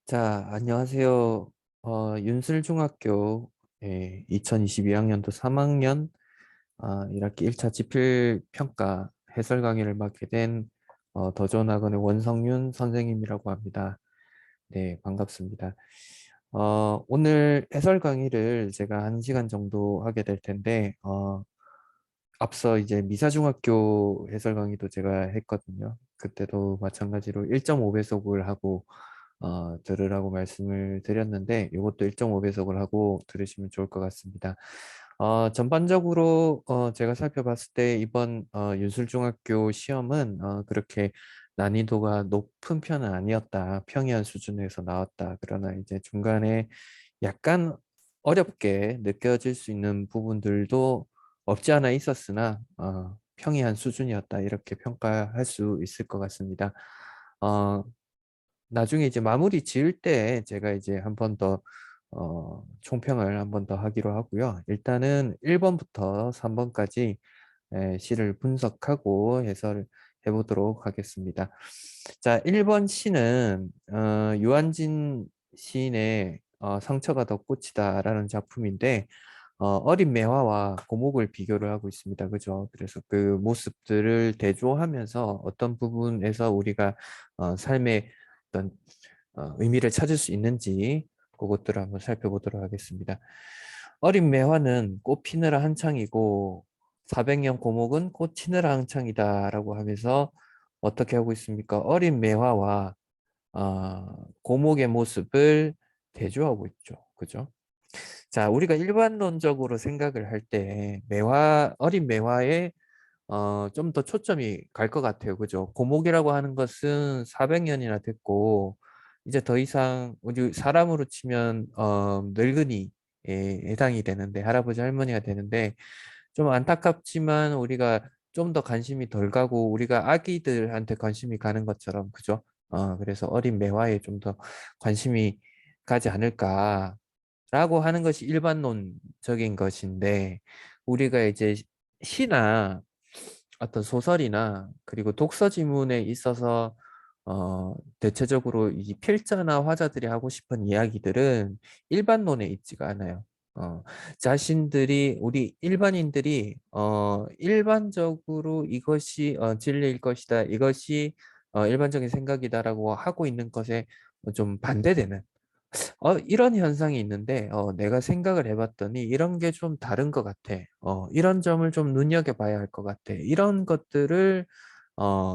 자, 안녕하세요. 윤슬중학교 2022학년도 3학년 1학기 1차 지필평가 해설 강의를 맡게 된 더존학원의 원성윤 선생님이라고 합니다. 네, 반갑습니다. 오늘 해설 강의를 제가 1시간 정도 하게 될 텐데, 앞서 이제 미사중학교 해설 강의도 제가 했거든요. 그때도 마찬가지로 1.5배속을 하고 들으라고 말씀을 드렸는데 이것도 1.5배속을 하고 들으시면 좋을 것 같습니다. 전반적으로 제가 살펴봤을 때 이번 윤술중학교 시험은 그렇게 난이도가 높은 편은 아니었다. 평이한 수준에서 나왔다. 그러나 이제 중간에 약간 어렵게 느껴질 수 있는 부분들도 없지 않아 있었으나 평이한 수준이었다. 이렇게 평가할 수 있을 것 같습니다. 어, 나중에 이제 마무리 지을 때 제가 이제 한 번 더 총평을 한 번 더 하기로 하고요. 일단은 1번부터 3번까지 시를 분석하고 해설을 해보도록 하겠습니다. 자, 1번 시는 유한진 시인의 상처가 더 꽃이다라는 작품인데 어린 매화와 고목을 비교를 하고 있습니다. 그죠? 그래서 그 모습들을 대조하면서 어떤 부분에서 우리가 삶의 어떤 의미를 찾을 수 있는지 그것들을 한번 살펴보도록 하겠습니다. 어린 매화는 꽃 피느라 한창이고 400년 고목은 꽃 피느라 한창이다라고 하면서 어떻게 하고 있습니까? 어린 매화와 고목의 모습을 대조하고 있죠. 그죠? 자, 우리가 일반론적으로 생각을 할 때 어린 매화에 좀 더 초점이 갈 것 같아요. 그죠? 고목이라고 하는 것은 400년이나 됐고 이제 더 이상 우리 사람으로 치면 늙은이에 해당이 되는데 할아버지 할머니가 되는데 좀 안타깝지만 우리가 좀 더 관심이 덜 가고 우리가 아기들한테 관심이 가는 것처럼 그죠? 그래서 어린 매화에 좀 더 관심이 가지 않을까라고 하는 것이 일반론적인 것인데 우리가 이제 시나 어떤 소설이나 그리고 독서 지문에 있어서 대체적으로 이 필자나 화자들이 하고 싶은 이야기들은 일반론에 있지가 않아요. 자신들이 우리 일반인들이 일반적으로 이것이 진리일 것이다. 이것이 일반적인 생각이다라고 하고 있는 것에 좀 반대되는 이런 현상이 있는데 내가 생각을 해봤더니 이런 게 좀 다른 것 같아. 이런 점을 좀 눈여겨봐야 할 것 같아. 이런 것들을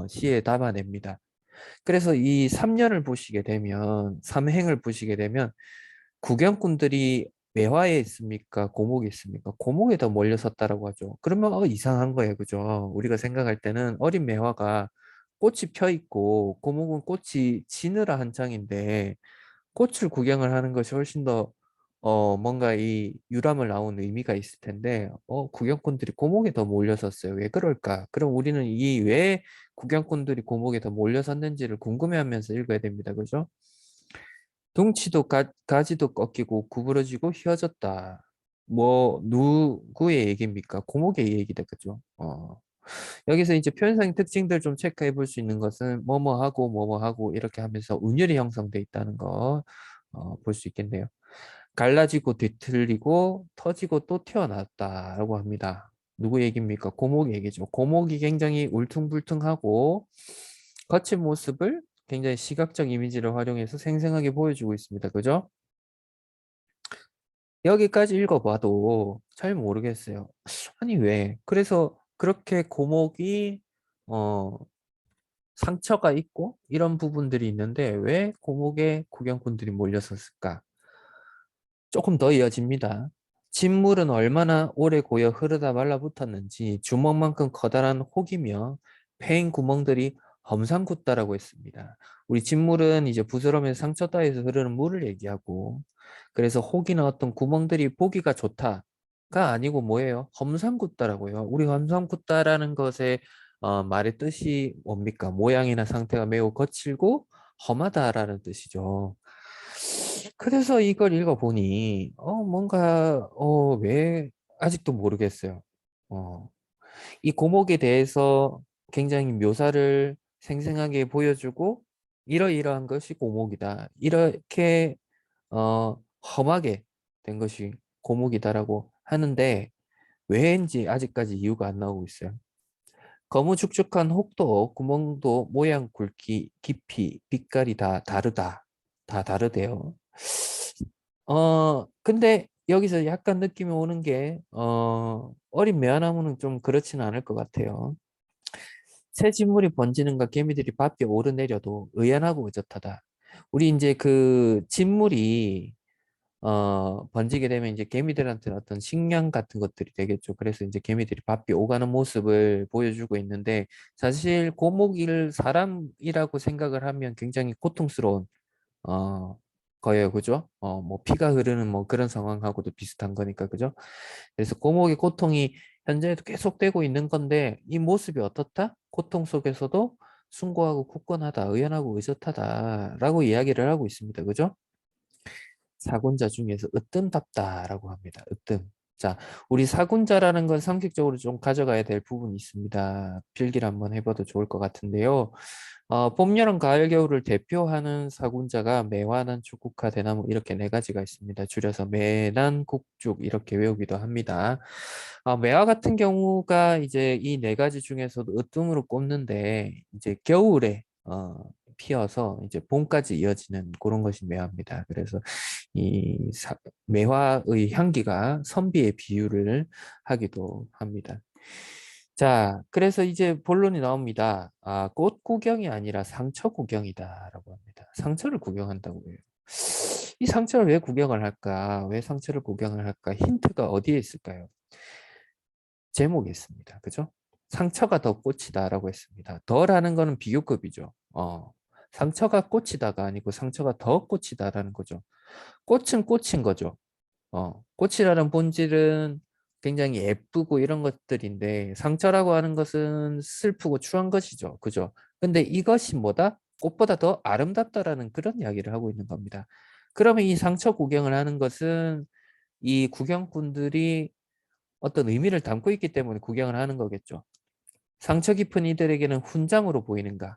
시에 담아냅니다. 그래서 이 3년을 보시게 되면 삼행을 보시게 되면 구경꾼들이 매화에 있습니까? 고목에 있습니까? 고목에 더 몰려섰다라고 하죠. 그러면 이상한 거예요. 그죠? 우리가 생각할 때는 어린 매화가 꽃이 펴 있고 고목은 꽃이 지느라 한창인데 꽃을 구경을 하는 것이 훨씬 더 뭔가 이 유람을 나온 의미가 있을 텐데 구경꾼들이 고목에 더 몰려섰어요. 왜 그럴까? 그럼 우리는 이 왜 구경꾼들이 고목에 더 몰려섰는지를 궁금해하면서 읽어야 됩니다. 그죠? 둥치도 가지도 꺾이고 구부러지고 휘어졌다. 뭐 누구의 얘기입니까? 고목의 얘기다. 그죠? 여기서 이제 표현상의 특징들 좀 체크해 볼 수 있는 것은 뭐뭐하고 뭐뭐하고 이렇게 하면서 운율이 형성돼 있다는 거 볼 수 있겠네요. 갈라지고 뒤틀리고 터지고 또 튀어나왔다라고 합니다. 누구 얘기입니까? 고목 얘기죠. 고목이 굉장히 울퉁불퉁하고 거친 모습을 굉장히 시각적 이미지를 활용해서 생생하게 보여주고 있습니다. 그죠? 여기까지 읽어봐도 잘 모르겠어요. 아니 왜? 그래서 그렇게 고목이 어, 상처가 있고 이런 부분들이 있는데 왜 고목에 구경꾼들이 몰렸었을까? 조금 더 이어집니다. 진물은 얼마나 오래 고여 흐르다 말라붙었는지 주먹만큼 커다란 혹이며 패인 구멍들이 험상궂다라고 했습니다. 우리 진물은 이제 부스럼에서 상처 따위에서 흐르는 물을 얘기하고 그래서 혹이나 어떤 구멍들이 보기가 좋다가 아니고 뭐예요? 험상궂다라고요. 우리 험상궂다라는 것의 말의 뜻이 뭡니까? 모양이나 상태가 매우 거칠고 험하다라는 뜻이죠. 그래서 이걸 읽어보니 뭔가 왜 아직도 모르겠어요. 어, 이 고목에 대해서 굉장히 묘사를 생생하게 보여주고 이러이러한 것이 고목이다. 이렇게 험하게 된 것이 고목이다라고 하는데 왜인지 아직까지 이유가 안 나오고 있어요. 거무죽죽한 혹도 구멍도 모양 굵기 깊이 빛깔이 다 다르다. 다 다르대요. 근데 여기서 약간 느낌이 오는 게 어린 매화나무는 좀 그렇지는 않을 것 같아요. 새 진물이 번지는가 개미들이 밭에 오르내려도 의연하고 의젓하다. 우리 이제 그 진물이 번지게 되면 이제 개미들한테는 어떤 식량 같은 것들이 되겠죠. 그래서 이제 개미들이 바삐 오가는 모습을 보여주고 있는데 사실 고목이를 사람이라고 생각을 하면 굉장히 고통스러운 어 거예요. 그죠? 뭐 피가 흐르는 뭐 그런 상황하고도 비슷한 거니까 그죠? 그래서 고목의 고통이 현재도 계속되고 있는 건데 이 모습이 어떻다? 고통 속에서도 숭고하고 굳건하다, 의연하고 의젓하다라고 이야기를 하고 있습니다. 그죠? 사군자 중에서 으뜸답다라고 합니다. 으뜸. 자, 우리 사군자라는 건 상식적으로 좀 가져가야 될 부분이 있습니다. 필기를 한번 해봐도 좋을 것 같은데요. 봄, 여름, 가을, 겨울을 대표하는 사군자가 매화난, 죽국화, 대나무 이렇게 네 가지가 있습니다. 줄여서 매난, 국죽 이렇게 외우기도 합니다. 매화 같은 경우가 이제 이 네 가지 중에서도 으뜸으로 꼽는데 이제 겨울에 피어서 이제 봄까지 이어지는 그런 것이 매화입니다. 그래서 이 매화의 향기가 선비의 비유를 하기도 합니다. 자, 그래서 이제 본론이 나옵니다. 꽃 구경이 아니라 상처 구경이다라고 합니다. 상처를 구경한다고 해요. 이 상처를 왜 구경을 할까? 왜 상처를 구경을 할까? 힌트가 어디에 있을까요? 제목에 있습니다. 그죠? 상처가 더 꽃이다라고 했습니다. 더라는 거는 비교급이죠. 상처가 꽃이다가 아니고 상처가 더 꽃이다라는 거죠. 꽃은 꽃인 거죠. 꽃이라는 본질은 굉장히 예쁘고 이런 것들인데 상처라고 하는 것은 슬프고 추한 것이죠. 그죠? 근데 이것이 뭐다? 꽃보다 더 아름답다라는 그런 이야기를 하고 있는 겁니다. 그러면 이 상처 구경을 하는 것은 이 구경꾼들이 어떤 의미를 담고 있기 때문에 구경을 하는 거겠죠. 상처 깊은 이들에게는 훈장으로 보이는가?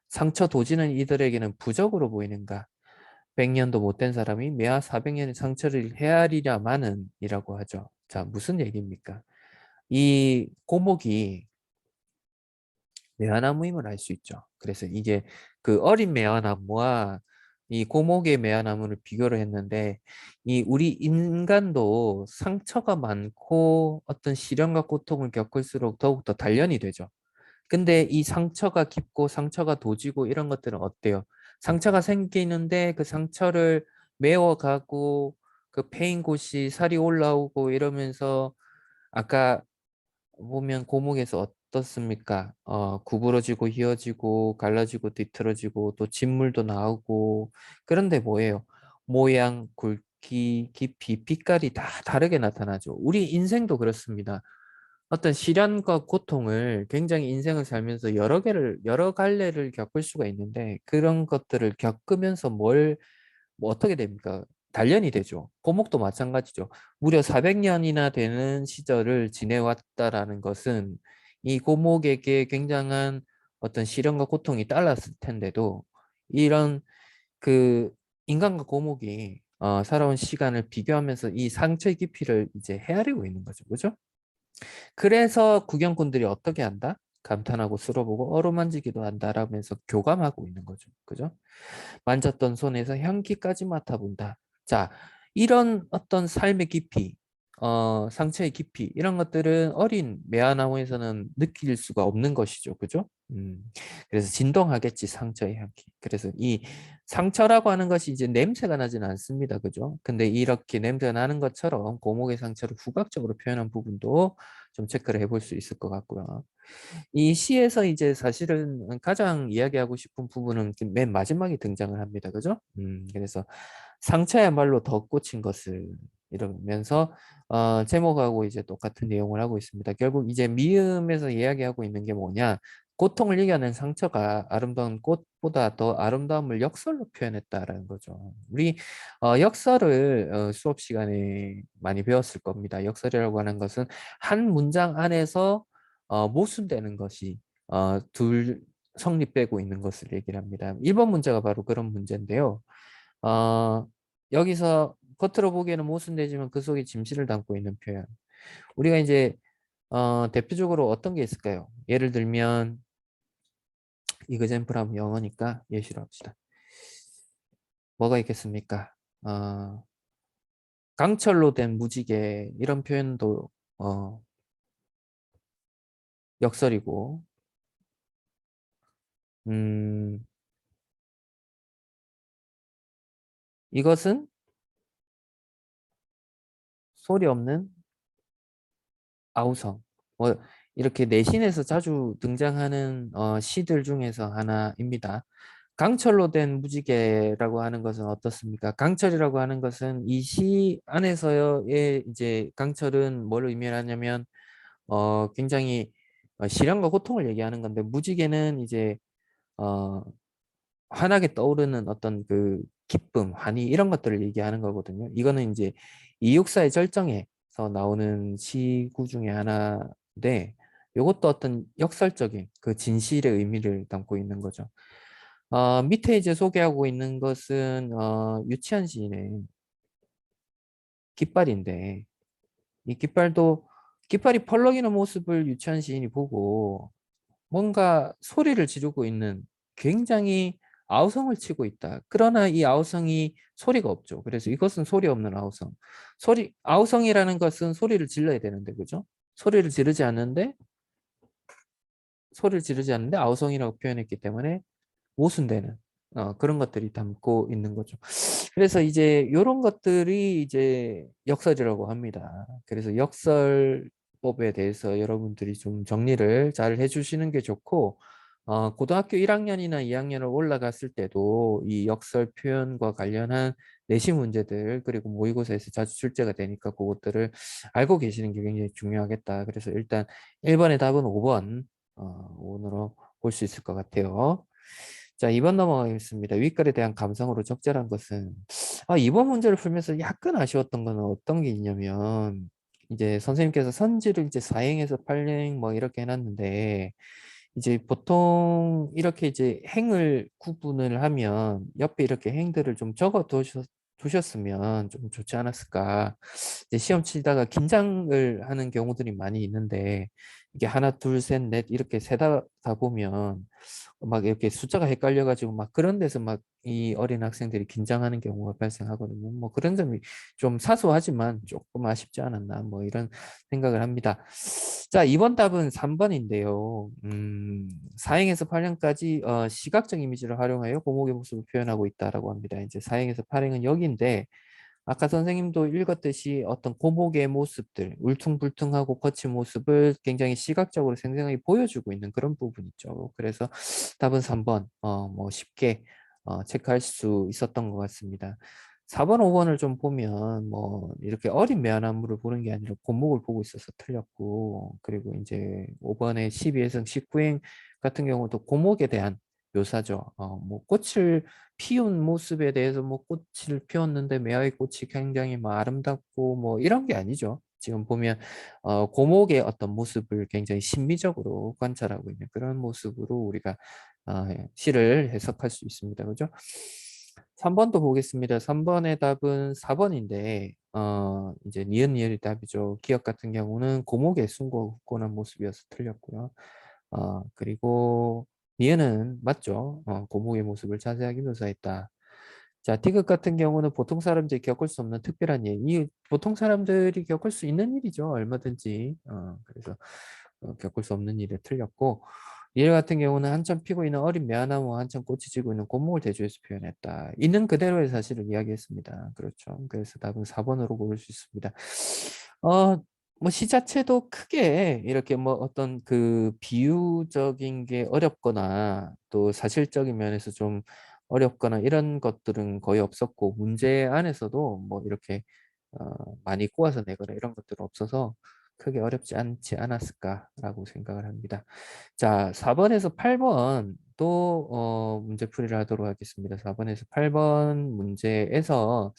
상처 도지는 이들에게는 부적으로 보이는가? 100년도 못된 사람이 매화 400년의 상처를 헤아리랴마는 이라고 하죠. 자, 무슨 얘기입니까? 이 고목이 매화나무임을 알 수 있죠. 그래서 이게 그 어린 매화나무와 이 고목의 매화나무를 비교를 했는데 이 우리 인간도 상처가 많고 어떤 시련과 고통을 겪을수록 더욱더 단련이 되죠. 근데 이 상처가 깊고 상처가 도지고 이런 것들은 어때요? 상처가 생기는데 그 상처를 메워가고 그 패인 곳이 살이 올라오고 이러면서 아까 보면 고목에서 어떻습니까? 구부러지고 휘어지고 갈라지고 뒤틀어지고 또 진물도 나오고 그런데 뭐예요? 모양, 굵기, 깊이, 빛깔이 다 다르게 나타나죠. 우리 인생도 그렇습니다. 어떤 시련과 고통을 굉장히 인생을 살면서 여러 갈래를 겪을 수가 있는데 그런 것들을 겪으면서 뭐 어떻게 됩니까? 단련이 되죠. 고목도 마찬가지죠. 무려 400년이나 되는 시절을 지내왔다라는 것은 이 고목에게 굉장한 어떤 시련과 고통이 따랐을 텐데도 이런 그 인간과 고목이 살아온 시간을 비교하면서 이 상처의 깊이를 이제 헤아리고 있는 거죠. 그죠? 그래서 구경꾼들이 어떻게 한다? 감탄하고 쓸어보고 어루만지기도 한다라면서 교감하고 있는 거죠. 그죠? 만졌던 손에서 향기까지 맡아본다. 자, 이런 어떤 삶의 깊이, 상처의 깊이, 이런 것들은 어린 매화나무에서는 느낄 수가 없는 것이죠. 그죠? 그래서 진동하겠지, 상처의 향기. 그래서 이 상처라고 하는 것이 이제 냄새가 나지는 않습니다. 그죠? 근데 이렇게 냄새가 나는 것처럼 고목의 상처를 후각적으로 표현한 부분도 좀 체크를 해볼 수 있을 것 같고요. 이 시에서 이제 사실은 가장 이야기하고 싶은 부분은 맨 마지막에 등장을 합니다. 그죠? 그래서 상처야말로 더 꽂힌 것을 이러면서 제목하고 이제 똑같은 내용을 하고 있습니다. 결국 이제 미음에서 이야기하고 있는 게 뭐냐? 고통을 이겨낸 상처가 아름다운 꽃보다 더 아름다움을 역설로 표현했다라는 거죠. 우리 역설을 수업 시간에 많이 배웠을 겁니다. 역설이라고 하는 것은 한 문장 안에서 모순되는 것이 둘 성립되고 있는 것을 얘기를 합니다. 1번 문제가 바로 그런 문제인데요. 어, 여기서 겉으로 보기에는 모순되지만 그 속에 진실을 담고 있는 표현. 우리가 이제 대표적으로 어떤 게 있을까요? 예를 들면 이그젠플 하면 영어니까 예시로 합시다. 뭐가 있겠습니까? 강철로 된 무지개 이런 표현도 역설이고 음, 이것은 소리 없는 아우성. 뭐 이렇게 내신에서 자주 등장하는 시들 중에서 하나입니다. 강철로 된 무지개라고 하는 것은 어떻습니까? 강철이라고 하는 것은 이 시 안에서의 이제 강철은 뭘 의미하냐면 굉장히 시련과 고통을 얘기하는 건데 무지개는 이제 어, 환하게 떠오르는 어떤 그 기쁨, 환희 이런 것들을 얘기하는 거거든요. 이거는 이제 이육사의 절정에서 나오는 시구 중에 하나인데 이것도 어떤 역설적인 그 진실의 의미를 담고 있는 거죠. 밑에 이제 소개하고 있는 것은 유치한 시인의 깃발인데 이 깃발이 펄럭이는 모습을 유치한 시인이 보고 뭔가 소리를 지르고 있는 굉장히 아우성을 치고 있다. 그러나 이 아우성이 소리가 없죠. 그래서 이것은 소리 없는 아우성. 아우성이라는 것은 소리를 질러야 되는데, 그죠? 소리를 지르지 않는데, 소리를 지르지 않는데 아우성이라고 표현했기 때문에 모순되는 그런 것들이 담고 있는 거죠. 그래서 이제 이런 것들이 이제 역설이라고 합니다. 그래서 역설법에 대해서 여러분들이 좀 정리를 잘 해주시는 게 좋고 고등학교 1학년이나 2학년을 올라갔을 때도 이 역설 표현과 관련한 내신 문제들 그리고 모의고사에서 자주 출제가 되니까 그것들을 알고 계시는 게 굉장히 중요하겠다. 그래서 일단 1번의 답은 5번 5번으로 볼 수 있을 것 같아요. 자, 2번 넘어가겠습니다. 윗글에 대한 감성으로 적절한 것은 이번 문제를 풀면서 약간 아쉬웠던 거는 어떤 게 있냐면 이제 선생님께서 선지를 이제 4행에서 8행 뭐 이렇게 해놨는데 이제 보통 이렇게 이제 행을 구분을 하면 옆에 이렇게 행들을 좀 적어 두셨으면 좀 좋지 않았을까. 이제 시험 치다가 긴장을 하는 경우들이 많이 있는데 이게 하나, 둘, 셋, 넷 이렇게 세다 보면 막 이렇게 숫자가 헷갈려가지고 막 그런 데서 막 이 어린 학생들이 긴장하는 경우가 발생하거든요. 뭐 그런 점이 좀 사소하지만 조금 아쉽지 않았나 뭐 이런 생각을 합니다. 자, 이번 답은 3번인데요. 4행에서 8행까지 시각적 이미지를 활용하여 고목의 모습을 표현하고 있다라고 합니다. 이제 4행에서 8행은 여기인데 아까 선생님도 읽었듯이 어떤 고목의 모습들, 울퉁불퉁하고 거친 모습을 굉장히 시각적으로 생생하게 보여주고 있는 그런 부분 있죠. 그래서 답은 3번, 뭐 쉽게 체크할 수 있었던 것 같습니다. 4번, 5번을 좀 보면 뭐 이렇게 어린 매화나무를 보는 게 아니라 고목을 보고 있어서 틀렸고 그리고 이제 5번의 12회성 19행 같은 경우도 고목에 대한 묘사죠. 뭐 꽃을 피운 모습에 대해서 뭐 꽃을 피웠는데 매화의 꽃이 굉장히 뭐 아름답고 뭐 이런 게 아니죠. 지금 보면 고목의 어떤 모습을 굉장히 심미적으로 관찰하고 있는 그런 모습으로 우리가 시를 해석할 수 있습니다. 그죠? 3번도 보겠습니다. 3번의 답은 4번인데 이제 니은 니을이 답이죠. 기억 같은 경우는 고목의 숨고 굳건한 모습이어서 틀렸고요. 그리고 니은은 맞죠. 고목의 모습을 자세하게 묘사했다. 자, 디귿 같은 경우는 보통 사람들이 겪을 수 없는 특별한 일. 이 보통 사람들이 겪을 수 있는 일이죠. 얼마든지. 그래서 겪을 수 없는 일에 틀렸고 얘 같은 경우는 한참 피고 있는 어린 매화나무와 한참 꽃이 지고 있는 곤목을 대조해서 표현했다. 있는 그대로의 사실을 이야기했습니다. 그렇죠. 그래서 답은 4번으로 고를 수 있습니다. 뭐 시 자체도 크게 이렇게 뭐 어떤 그 비유적인 게 어렵거나 또 사실적인 면에서 좀 어렵거나 이런 것들은 거의 없었고 문제 안에서도 뭐 이렇게 많이 꼬아서 내거나 이런 것들은 없어서 크게 어렵지 않지 않았을까라고 생각을 합니다. 자, 4번에서 8번 또 문제풀이를 하도록 하겠습니다. 4번에서 8번 문제에서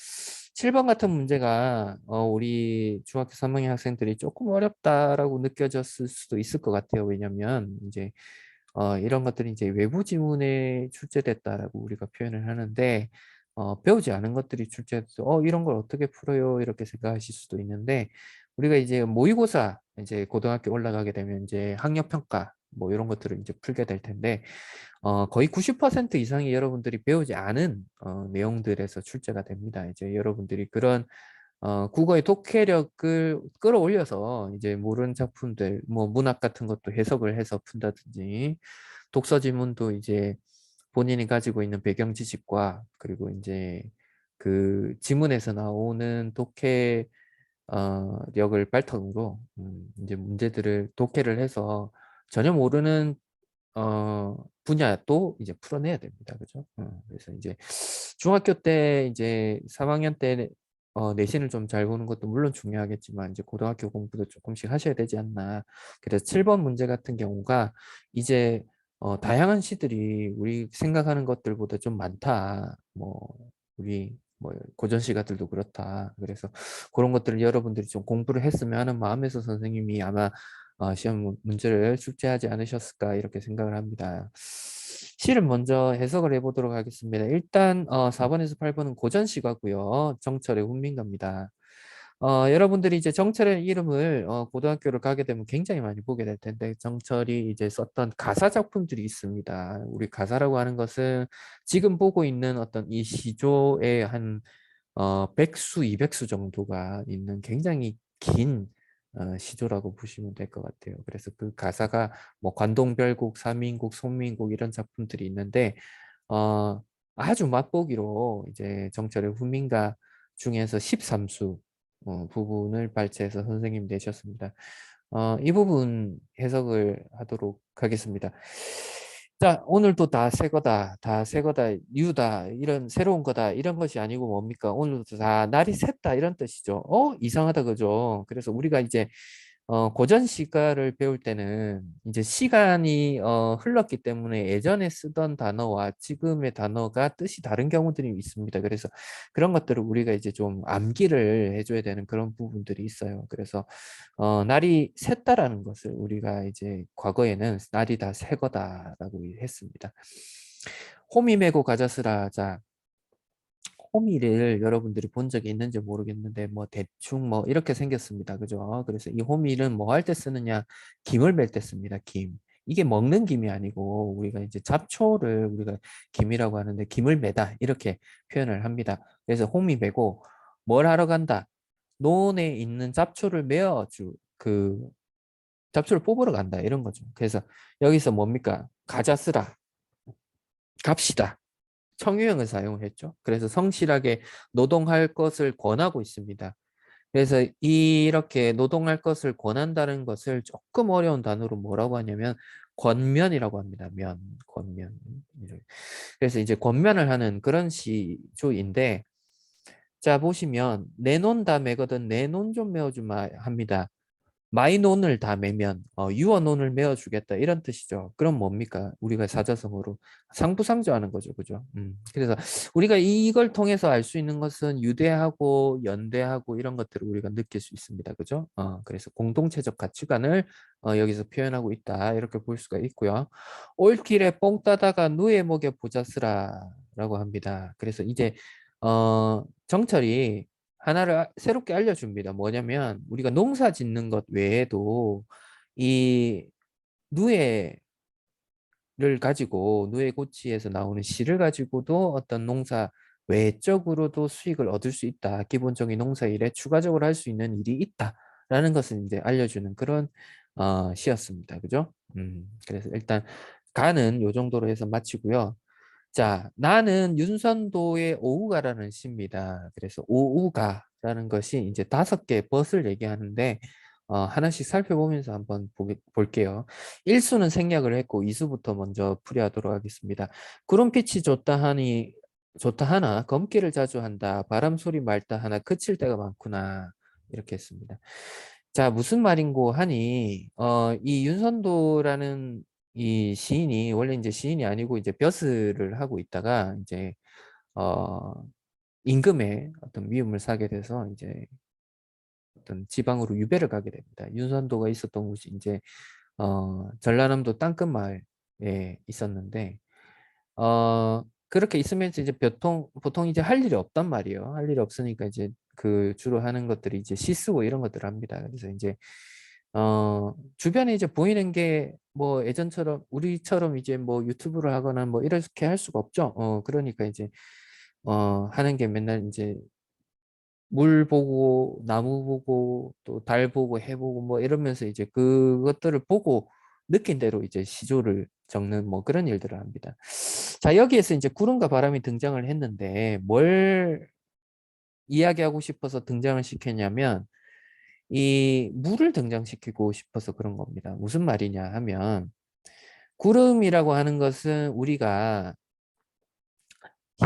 7번 같은 문제가 우리 중학교 3학년 학생들이 조금 어렵다라고 느껴졌을 수도 있을 것 같아요. 왜냐면 이제 이런 것들이 이제 외부 지문에 출제됐다라고 우리가 표현을 하는데 배우지 않은 것들이 출제돼서 이런 걸 어떻게 풀어요?" 이렇게 생각하실 수도 있는데 우리가 이제 모의고사 이제 고등학교 올라가게 되면 이제 학력 평가 뭐 이런 것들을 이제 풀게 될 텐데 거의 90% 이상이 여러분들이 배우지 않은 내용들에서 출제가 됩니다. 이제 여러분들이 그런 국어의 독해력을 끌어올려서 이제 모르는 작품들 뭐 문학 같은 것도 해석을 해서 푼다든지 독서 지문도 이제 본인이 가지고 있는 배경 지식과 그리고 인제 그 지문에서 나오는 독해 력을 바탕으로 인제 문제들을 독해를 해서 전혀 모르는 분야도 이제 풀어내야 됩니다. 그죠? 그래서 인제 중학교 때 이제 3 학년 때 내신을 좀 잘 보는 것도 물론 중요하겠지만 이제 고등학교 공부도 쪼끔씩 하셔야 되지 않나. 그래서 7번 문제 같은 경우가 이제 "다양한 시들이 우리 생각하는 것들보다 좀 많다." 뭐 우리 뭐 고전 시가들도 그렇다. 그래서 고런 것들을 여러분들이 좀 공부를 했으면 하는 마음에서 선생님이 아마 시험 문제를 출제하지 않으셨을까 이렇게 생각을 합니다. 시를 먼저 해석을 해 보도록 하겠습니다. 일단 4 번에서 8 번은 고전 시가고요. 정철의 훈민가입니다. 여러분들이 이제 정철의 이름을 고등학교를 가게 되면 굉장히 많이 보게 될 텐데 정철이 이제 썼던 가사 작품들이 있습니다. 우리 가사라고 하는 것은 지금 보고 있는 어떤 이 시조의 한 100 수, 200수 정도가 있는 굉장히 긴 시조라고 보시면 될 것 같아요. 그래서 그 가사가 뭐 관동별곡, 사민곡, 송민곡 이런 작품들이 있는데 어 아주 맛보기로 이제 정철의 훈민가 중에서 13수 부분을 발췌해서 선생님이 내셨습니다. 이 부분 해석을 하도록 하겠습니다. 자, 오늘도 다 새 거다. 다 새 거다. 뉴다. 이런 새로운 거다. 이런 것이 아니고 뭡니까? 오늘도 다 날이 샜다. 이런 뜻이죠. 이상하다. 그죠? 그래서 우리가 이제 고전 시가를 배울 때는 이제 시간이 흘렀기 때문에 예전에 쓰던 단어와 지금의 단어가 뜻이 다른 경우들이 있습니다. 그래서 그런 것들을 우리가 이제 좀 암기를 해 줘야 되는 그런 부분들이 있어요. 그래서 날이 샜다라는 것을 우리가 이제 과거에는 "날이 다 새 거다."라고 했습니다. "호미 메고 가자스라." 자, 호미를 여러분들이 본 적이 있는지 모르겠는데 뭐 대충 뭐 이렇게 생겼습니다. 그죠? 그래서 이 호미는 뭐 할 때 쓰느냐? 김을 맬 때 씁니다, 김. 이게 먹는 김이 아니고 우리가 이제 잡초를 우리가 김이라고 하는데 "김을 매다." 이렇게 표현을 합니다. 그래서 호미 메고 뭘 하러 간다? 논에 있는 잡초를 메어 주 그 잡초를 뽑으러 간다 이런 거죠. 그래서 여기서 뭡니까? 가자스라, 갑시다. 청유형을 사용했죠. 그래서 성실하게 노동할 것을 권하고 있습니다. 그래서 이렇게 노동할 것을 권한다는 것을 조금 어려운 단어로 뭐라고 하냐면 권면이라고 합니다. 권면. 그래서 이제 권면을 하는 그런 시조인데 자 보시면 "내 논 다 메거든 내 논 좀 메어 주마." 합니다. "마이 논을 다 메면 유어 논을 메어 주겠다." 이런 뜻이죠. 그럼 뭡니까? 우리가 사자성어로 상부상조하는 거죠. 그죠? 그래서 우리가 이걸 통해서 알 수 있는 것은 유대하고 연대하고 이런 것들을 우리가 느낄 수 있습니다. 그죠? 그래서 공동체적 가치관을 여기서 표현하고 있다. 이렇게 볼 수가 있고요. "올길에 뽕 따다가 누에 목에 보자스라."라고 합니다. 그래서 이제 정철이 하나를 새롭게 알려줍니다. 뭐냐면 우리가 농사 짓는 것 외에도 이 누에를 가지고 누에고치에서 나오는 씨를 가지고도 어떤 농사 외적으로도 수익을 얻을 수 있다. 기본적인 농사일에 추가적으로 할 수 있는 일이 있다라는 것을 인제 알려주는 그런 시였습니다. 그죠? 그래서 일단 가는 요 정도로 해서 마치고요. 자, 나는 윤선도의 오우가라는 시입니다. 그래서 오우가라는 것이 이제 5개의 벗을 얘기하는데 하나씩 살펴보면서 한번 볼게요. 1 수는 생략을 했고 2 수부터 먼저 풀이하도록 하겠습니다. 구름빛이 좋다 하나 검기를 자주 한다. 바람 소리 맑다 하나 그칠 때가 많구나. 이렇게 했습니다. 자, 무슨 말인고 하니 이 윤선도라는 이 시인이 원래 인제 시인이 아니고 이제 벼슬을 하고 있다가 인제 어 임금의 어떤 미움을 사게 돼서 인제 어떤 지방으로 유배를 가게 됩니다. 윤선도가 있었던 곳이 인제 전라남도 땅끝 마을 예, 있었는데 그렇게 있으면서 이제 보통 이제 할 일이 없단 말이에요. 할 일이 없으니까 이제 그 주로 하는 것들이 이제 시 쓰고 이런 것들을 합니다. 그래서 이제 주변에 이제 보이는 게 뭐 예전처럼 우리처럼 이제 뭐 유튜브를 하거나 뭐 이렇게 할 수가 없죠. 그러니까 이제 하는 게 맨날 이제 물 보고 나무 보고 또 달 보고 해 보고 뭐 이러면서 이제 그것들을 보고 느낀 대로 이제 시조를 적는 뭐 그런 일들을 합니다. 자, 여기에서 이제 구름과 바람이 등장을 했는데 뭘 이야기하고 싶어서 등장을 시켰냐면 이 물을 등장시키고 싶어서 그런 겁니다. 무슨 말이냐 하면 구름이라고 하는 것은 우리가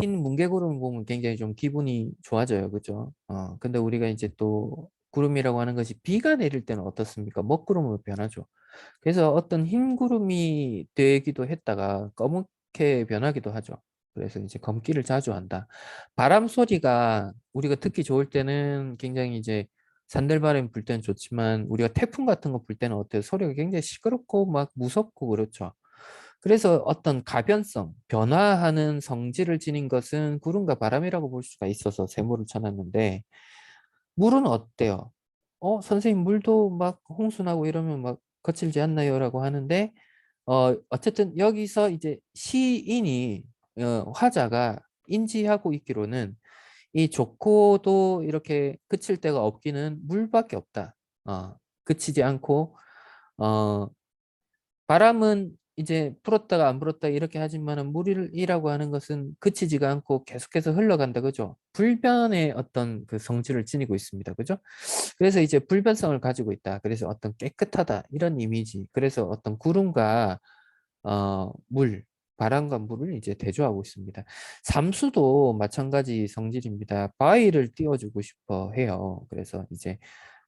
흰 뭉게구름을 보면 굉장히 좀 기분이 좋아져요. 그죠? 근데 우리가 이제 또 구름이라고 하는 것이 비가 내릴 때는 어떻습니까? 먹구름으로 변하죠. 그래서 어떤 흰 구름이 되기도 했다가 검게 변하기도 하죠. 그래서 이제 검기를 자주 한다. 바람 소리가 우리가 듣기 좋을 때는 굉장히 이제 산들바람이 불 때는 좋지만 우리가 태풍 같은 거 불 때는 어때요? 소리가 굉장히 시끄럽고 막 무섭고 그렇죠. 그래서 어떤 가변성, 변화하는 성질을 지닌 것은 구름과 바람이라고 볼 수가 있어서 세모를 쳐놨는데 물은 어때요? 선생님 물도 막 홍수나고 이러면 막 거칠지 않나요? 라고 하는데 어쨌든 여기서 이제 시인이 화자가 인지하고 있기로는 이 좋고도 이렇게 그칠 데가 없기는 물밖에 없다. 그치지 않고 어, 바람은 이제 불었다가 안 불었다 이렇게 하지만은 물이라고 하는 것은 그치지가 않고 계속해서 흘러간다. 그죠? 불변의 어떤 그 성질을 지니고 있습니다. 그죠? 그래서 이제 불변성을 가지고 있다. 그래서 어떤 깨끗하다 이런 이미지. 그래서 어떤 구름과 물, 바람과 물을 이제 대조하고 있습니다. 삼수도 마찬가지 성질입니다. 바위를 띄워주고 싶어 해요. 그래서 이제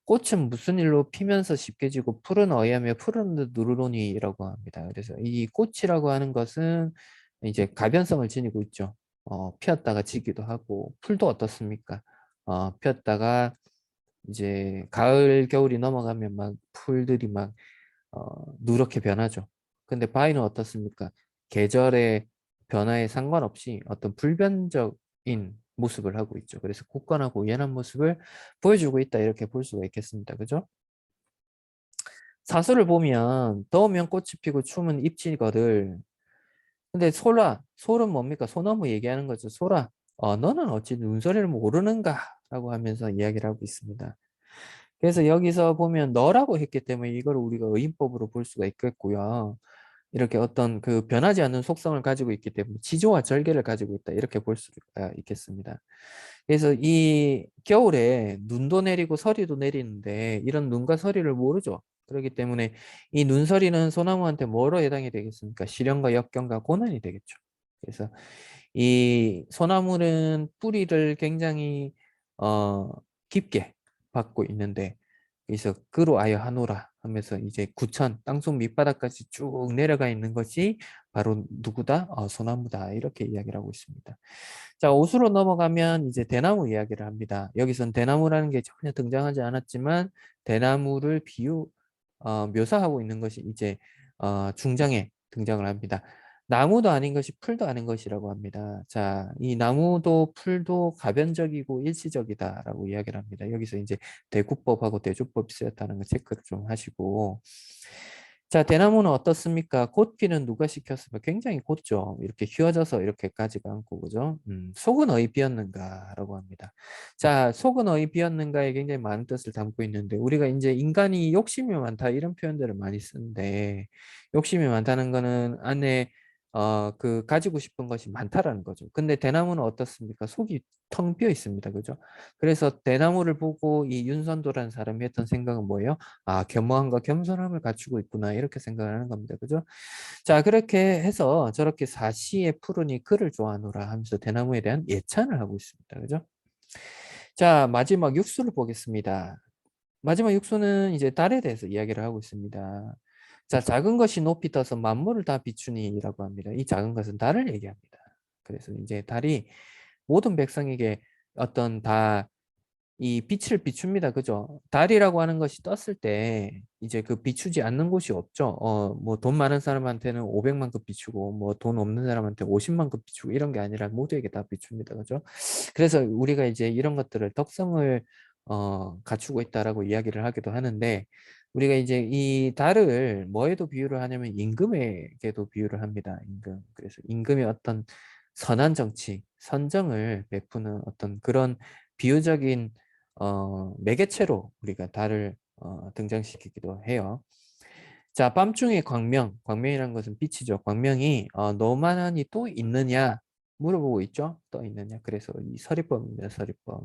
꽃은 무슨 일로 피면서 쉽게 지고 풀은 어이하며 푸른 누르노니라고 합니다. 그래서 이 꽃이라고 하는 것은 이제 가변성을 지니고 있죠. 피었다가 지기도 하고 풀도 어떻습니까? 피었다가 이제 가을 겨울이 넘어가면 막 풀들이 막 누렇게 변하죠. 근데 바위는 어떻습니까? 계절의 변화에 상관없이 어떤 불변적인 모습을 하고 있죠. 그래서 굳건하고 우연한 모습을 보여주고 있다 이렇게 볼 수가 있겠습니다. 그죠? 사수를 보면 더우면 꽃이 피고 추우면 잎이 거들. 근데 솔은 뭡니까? 소나무 얘기하는 거죠. 소라, 너는 어찌 눈소리를 모르는가? 라고 하면서 이야기를 하고 있습니다. 그래서 여기서 보면 너라고 했기 때문에 이걸 우리가 의인법으로 볼 수가 있겠고요. 이렇게 어떤 그 변하지 않는 속성을 가지고 있기 때문에 지조와 절개를 가지고 있다. 이렇게 볼 수가 있겠습니다. 그래서 이 겨울에 눈도 내리고 서리도 내리는데 이런 눈과 서리를 모르죠. 그렇기 때문에 이 눈서리는 소나무한테 뭐로 해당이 되겠습니까? 실현과 역경과 고난이 되겠죠. 그래서 이 소나무는 뿌리를 굉장히 어, 깊게 받고 있는데 그래서 그로 아여 하노라 하면서 이제 구천 땅속 밑바닥까지 쭉 내려가 있는 것이 바로 누구다? 소나무다 이렇게 이야기를 하고 있습니다. 자, 옷으로 넘어가면 이제 대나무 이야기를 합니다. 여기선 대나무라는 게 전혀 등장하지 않았지만 대나무를 묘사하고 있는 것이 이제 중장에 등장을 합니다. 나무도 아닌 것이 풀도 아닌 것이라고 합니다. 자, 이 나무도 풀도 가변적이고 일시적이다라고 이야기를 합니다. 여기서 이제 대구법하고 대조법이 쓰였다는 거 체크를 좀 하시고 자, 대나무는 어떻습니까? 곧피는 누가 시켰습니까? 굉장히 곧죠. 이렇게 휘어져서 이렇게까지가 않고, 그죠? 속은 어이 비었는가라고 합니다. 자, 속은 어이 비었는가에 굉장히 많은 뜻을 담고 있는데, 우리가 이제 인간이 욕심이 많다, 이런 표현들을 많이 쓰는데, 욕심이 많다는 거는 안에, 가지고 싶은 것이 많다라는 거죠. 근데 대나무는 어떻습니까? 속이 텅 비어 있습니다. 그죠? 그래서 대나무를 보고 이 윤선도라는 사람이 했던 생각은 뭐예요? 겸허함과 겸손함을 갖추고 있구나 이렇게 생각을 하는 겁니다. 그죠? 자, 그렇게 해서 저렇게 사시에 푸르니 그를 좋아하노라 하면서 대나무에 대한 예찬을 하고 있습니다. 그죠? 자, 마지막 육수를 보겠습니다. 마지막 육수는 이제 달에 대해서 이야기를 하고 있습니다. 자, 작은 것이 높이 떠서 만물을 다 비추니라고 합니다. 이 작은 것은 달을 얘기합니다. 그래서 이제 달이 모든 백성에게 어떤 다 이 빛을 비춥니다. 그죠? 달이라고 하는 것이 떴을 때 이제 그 비추지 않는 곳이 없죠. 뭐 돈 많은 사람한테는 500만큼 비추고 뭐 돈 없는 사람한테 50만큼 비추고 이런 게 아니라 모두에게 다 비춥니다. 그죠? 그래서 우리가 이제 이런 것들을 덕성을 갖추고 있다라고 이야기를 하기도 하는데 우리가 이제 이 달을 뭐에도 비유를 하냐면 임금에게도 비유를 합니다. 임금. 그래서 임금의 어떤 선한 정치, 선정을 베푸는 어떤 그런 비유적인 매개체로 우리가 달을 등장시키기도 해요. 자, 밤중의 광명, 광명이라는 것은 빛이죠. 광명이 너만하니 또 있느냐 물어보고 있죠. 또 있느냐. 그래서 이 서리법입니다. 서리법.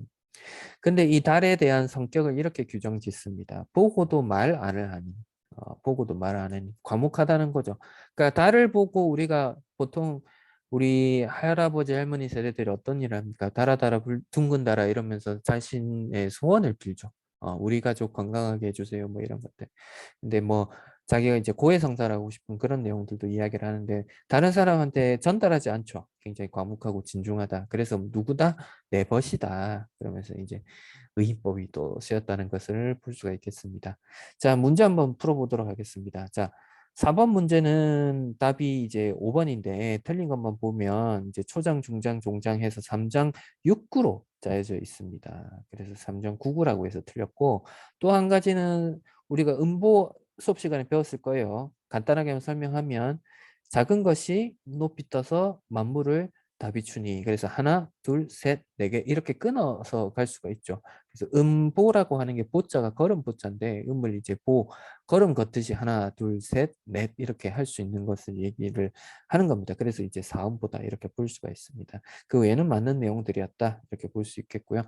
근데 이 달에 대한 성격을 이렇게 규정 짓습니다. 보고도 말 안 하니. 보고도 말 안 하니. 과묵하다는 거죠. 그러니까 달을 보고 우리가 보통 우리 할아버지 할머니 세대들이 어떤 일을 합니까? 달아 달아 둥근 달아 이러면서 자신의 소원을 빌죠. 우리 가족 건강하게 해주세요. 뭐 이런 것들. 근데 뭐 자기가 이제 고해성사하고 싶은 그런 내용들도 이야기를 하는데 다른 사람한테 전달하지 않죠. 굉장히 과묵하고 진중하다. 그래서 누구다? 내 벗이다. 그러면서 이제 의인법이 또 쓰였다는 것을 볼 수가 있겠습니다. 자, 문제 한번 풀어보도록 하겠습니다. 자, 4번 문제는 답이 이제 5번인데 틀린 것만 보면 이제 초장, 중장, 종장 해서 3장 6구로 짜여져 있습니다. 그래서 3장 9구라고 해서 틀렸고 또 한 가지는 우리가 음보 수업 시간에 배웠을 거예요. 간단하게 설명하면 작은 것이 높이 떠서 만물을 다 비추니 그래서 하나, 둘, 셋, 네 개 이렇게 끊어서 갈 수가 있죠. 그래서 음보라고 하는 게 보자가 걸음 보자인데 음을 이제 보 걸음 걷듯이 하나, 둘, 셋, 넷 이렇게 할 수 있는 것을 얘기를 하는 겁니다. 그래서 이제 사음보다 이렇게 볼 수가 있습니다. 그 외에는 맞는 내용들이었다 이렇게 볼 수 있겠고요.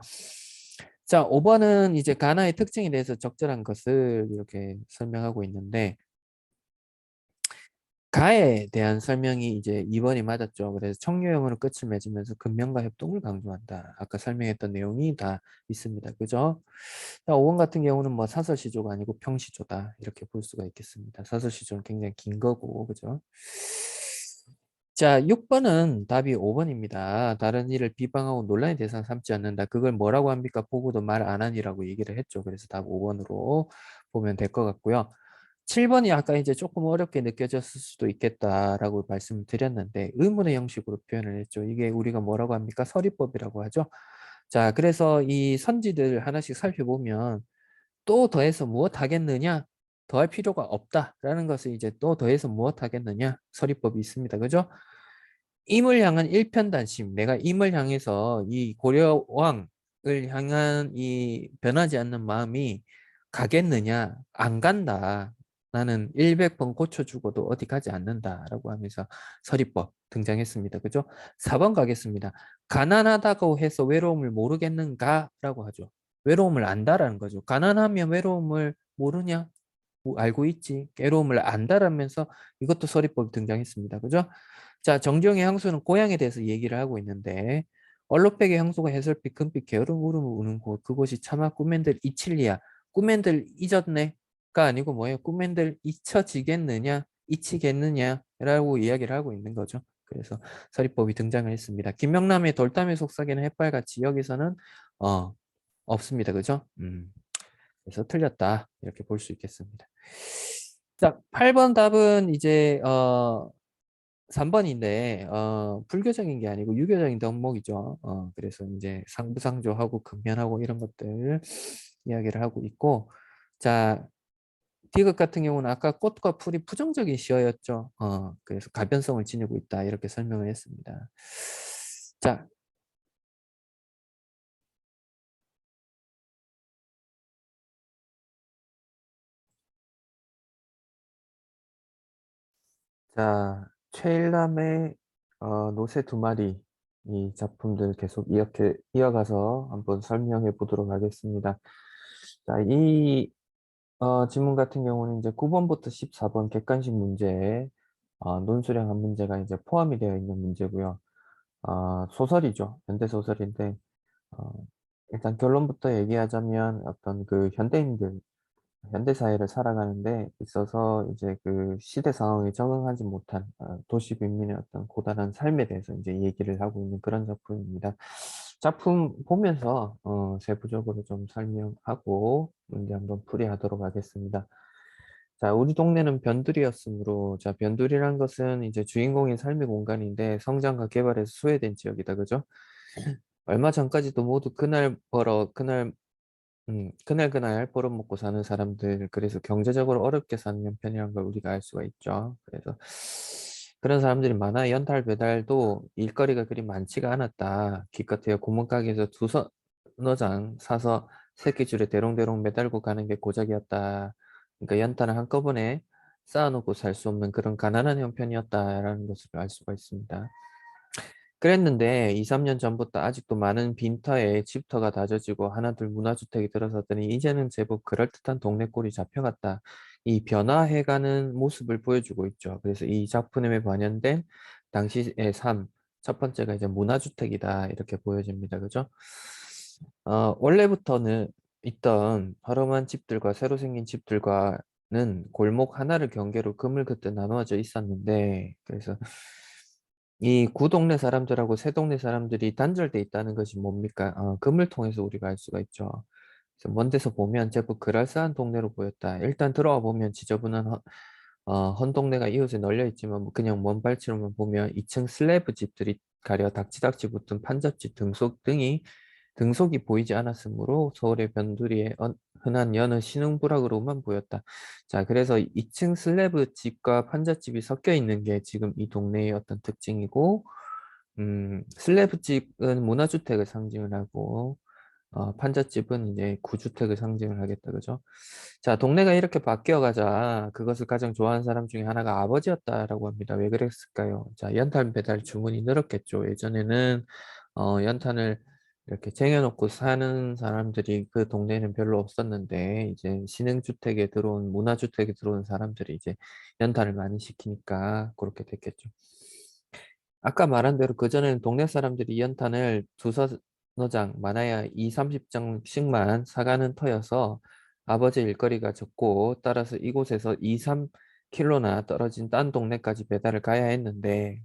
자, 5번은 이제 가나의 특징에 대해서 적절한 것을 이렇게 설명하고 있는데 가에 대한 설명이 이제 2번이 맞았죠. 그래서 청유형으로 끝을 맺으면서 근면과 협동을 강조한다. 아까 설명했던 내용이 다 있습니다. 그죠? 자, 5번 같은 경우는 뭐 사설시조가 아니고 평시조다. 이렇게 볼 수가 있겠습니다. 사설시조는 굉장히 긴 거고, 그죠? 자, 6번은 답이 5번입니다. 다른 일을 비방하고 논란의 대상 삼지 않는다. 그걸 뭐라고 합니까? 보고도 말 안 하니라고 얘기를 했죠. 그래서 답 5번으로 보면 될 것 같고요. 7번이 아까 이제 조금 어렵게 느껴졌을 수도 있겠다라고 말씀을 드렸는데 의문의 형식으로 표현을 했죠. 이게 우리가 뭐라고 합니까? 서리법이라고 하죠. 자, 그래서 이 선지들 하나씩 살펴보면 또 더해서 무엇 하겠느냐? 더할 필요가 없다라는 것을 이제 또 더해서 무엇 하겠느냐? 서리법이 있습니다. 그죠? 임을 향한 일편단심. 내가 임을 향해서 이 고려왕을 향한 이 변하지 않는 마음이 가겠느냐? 안 간다. 나는 100번 고쳐주고도 어디 가지 않는다라고 하면서 서리법 등장했습니다. 그죠? 4번 가겠습니다. 가난하다고 해서 외로움을 모르겠는가라고 하죠. 외로움을 안다라는 거죠. 가난하면 외로움을 모르냐? 알고 있지. 괴로움을 안다라면서 이것도 서리법이 등장했습니다. 그죠? 자, 정경의 향수는 고향에 대해서 얘기를 하고 있는데 얼룩배기 향수가 해설빛 금빛 게으름 울음 우는 곳 그곳이 차마 꿈맨들 이칠리야. 꿈맨들 잊었네?가 아니고 뭐예요? 꿈맨들 잊혀지겠느냐? 잊히겠느냐? 라고 이야기를 하고 있는 거죠. 그래서 서리법이 등장을 했습니다. 김명남의 돌담의 속삭이는 햇발같이 여기서는 없습니다. 그죠? 그래서 틀렸다. 이렇게 볼 수 있겠습니다. 자, 8번 답은 이제 3번인데 불교적인 게 아니고 유교적인 덕목이죠. 그래서 이제 상부상조하고 근면하고 이런 것들 이야기를 하고 있고 자, 디귿 같은 경우는 아까 꽃과 풀이 부정적인 시어였죠. 그래서 가변성을 지니고 있다 이렇게 설명을 했습니다. 자, 자, 최일남의 노새 두 마리 이 작품들 계속 이렇게 이어가서 한번 설명해 보도록 하겠습니다. 자, 이 지문 같은 경우는 이제 9번부터 14번 객관식 문제에 논술형 한 문제가 이제 포함이 되어 있는 문제고요. 소설이죠. 현대 소설인데 어, 일단 결론부터 얘기하자면 어떤 그 현대인들 현대 사회를 살아가는 데 있어서 이제 그 시대 상황에 적응하지 못한 도시 빈민의 어떤 고단한 삶에 대해서 이제 얘기를 하고 있는 그런 작품입니다. 작품 보면서 세부적으로 좀 설명하고 문제 한번 풀이하도록 하겠습니다. 자, 우리 동네는 변두리였으므로, 자, 변두리란 것은 이제 주인공의 삶의 공간인데 성장과 개발에서 소외된 지역이다, 그죠? 얼마 전까지도 모두 그날 벌어먹고 사는 사람들, 그래서 경제적으로 어렵게 사는 편이란 걸 우리가 알 수가 있죠. 그래서 그런 사람들이 많아. 연탄 배달도 일거리가 그리 많지가 않았다. 기껏해야 구멍가게에서 서너 장 사서 새끼줄에 대롱대롱 매달고 가는 게 고작이었다. 그러니까 연탄을 한꺼번에 쌓아놓고 살 수 없는 그런 가난한 형편이었다라는 것을 알 수가 있습니다. 그랬는데 2, 3년 전부터 아직도 많은 빈터에 집터가 다져지고 하나둘 문화주택이 들어섰더니 이제는 제법 그럴듯한 동네 꼴이 잡혀갔다. 이 변화해가는 모습을 보여주고 있죠. 그래서 이 작품에 반영된 당시의 삶, 첫 번째가 이제 문화주택이다 이렇게 보여집니다. 그죠? 원래부터는 있던 허름한 집들과 새로 생긴 집들과는 골목 하나를 경계로 그물 긋듯 나누어져 있었는데, 그래서 이 구동네 사람들하고 새동네 사람들이 단절돼 있다는 것이 뭡니까? 금을 통해서 우리가 알 수가 있죠. 그래서 먼 데서 보면 제법 그럴싸한 동네로 보였다. 일단 들어와 보면 지저분한 헌동네가 이웃에 널려 있지만 뭐 그냥 먼 발치로만 보면 2층 슬래브 집들이 가려 닥치닥치 붙은 판잣집 등속이 보이지 않았으므로 서울의 변두리에 흔한 여느 신흥부락으로만 보였다. 자, 그래서 2층 슬래브 집과 판잣집이 섞여 있는 게 지금 이 동네의 어떤 특징이고, 슬래브 집은 문화주택을 상징을 하고, 판잣집은 이제 구주택을 상징을 하겠다, 그죠? 자, 동네가 이렇게 바뀌어가자 그것을 가장 좋아하는 사람 중에 하나가 아버지였다라고 합니다. 왜 그랬을까요? 자, 연탄 배달 주문이 늘었겠죠. 예전에는 연탄을 이렇게 쟁여놓고 사는 사람들이 그 동네에는 별로 없었는데 이제 신흥주택에 들어온 문화주택에 들어온 사람들이 이제 연탄을 많이 시키니까 그렇게 됐겠죠. 아까 말한 대로 그전에는 동네 사람들이 연탄을 두서너 장, 많아야 2, 30장씩만 사가는 터여서 아버지의 일거리가 적고 따라서 이곳에서 2, 3km나 떨어진 딴 동네까지 배달을 가야 했는데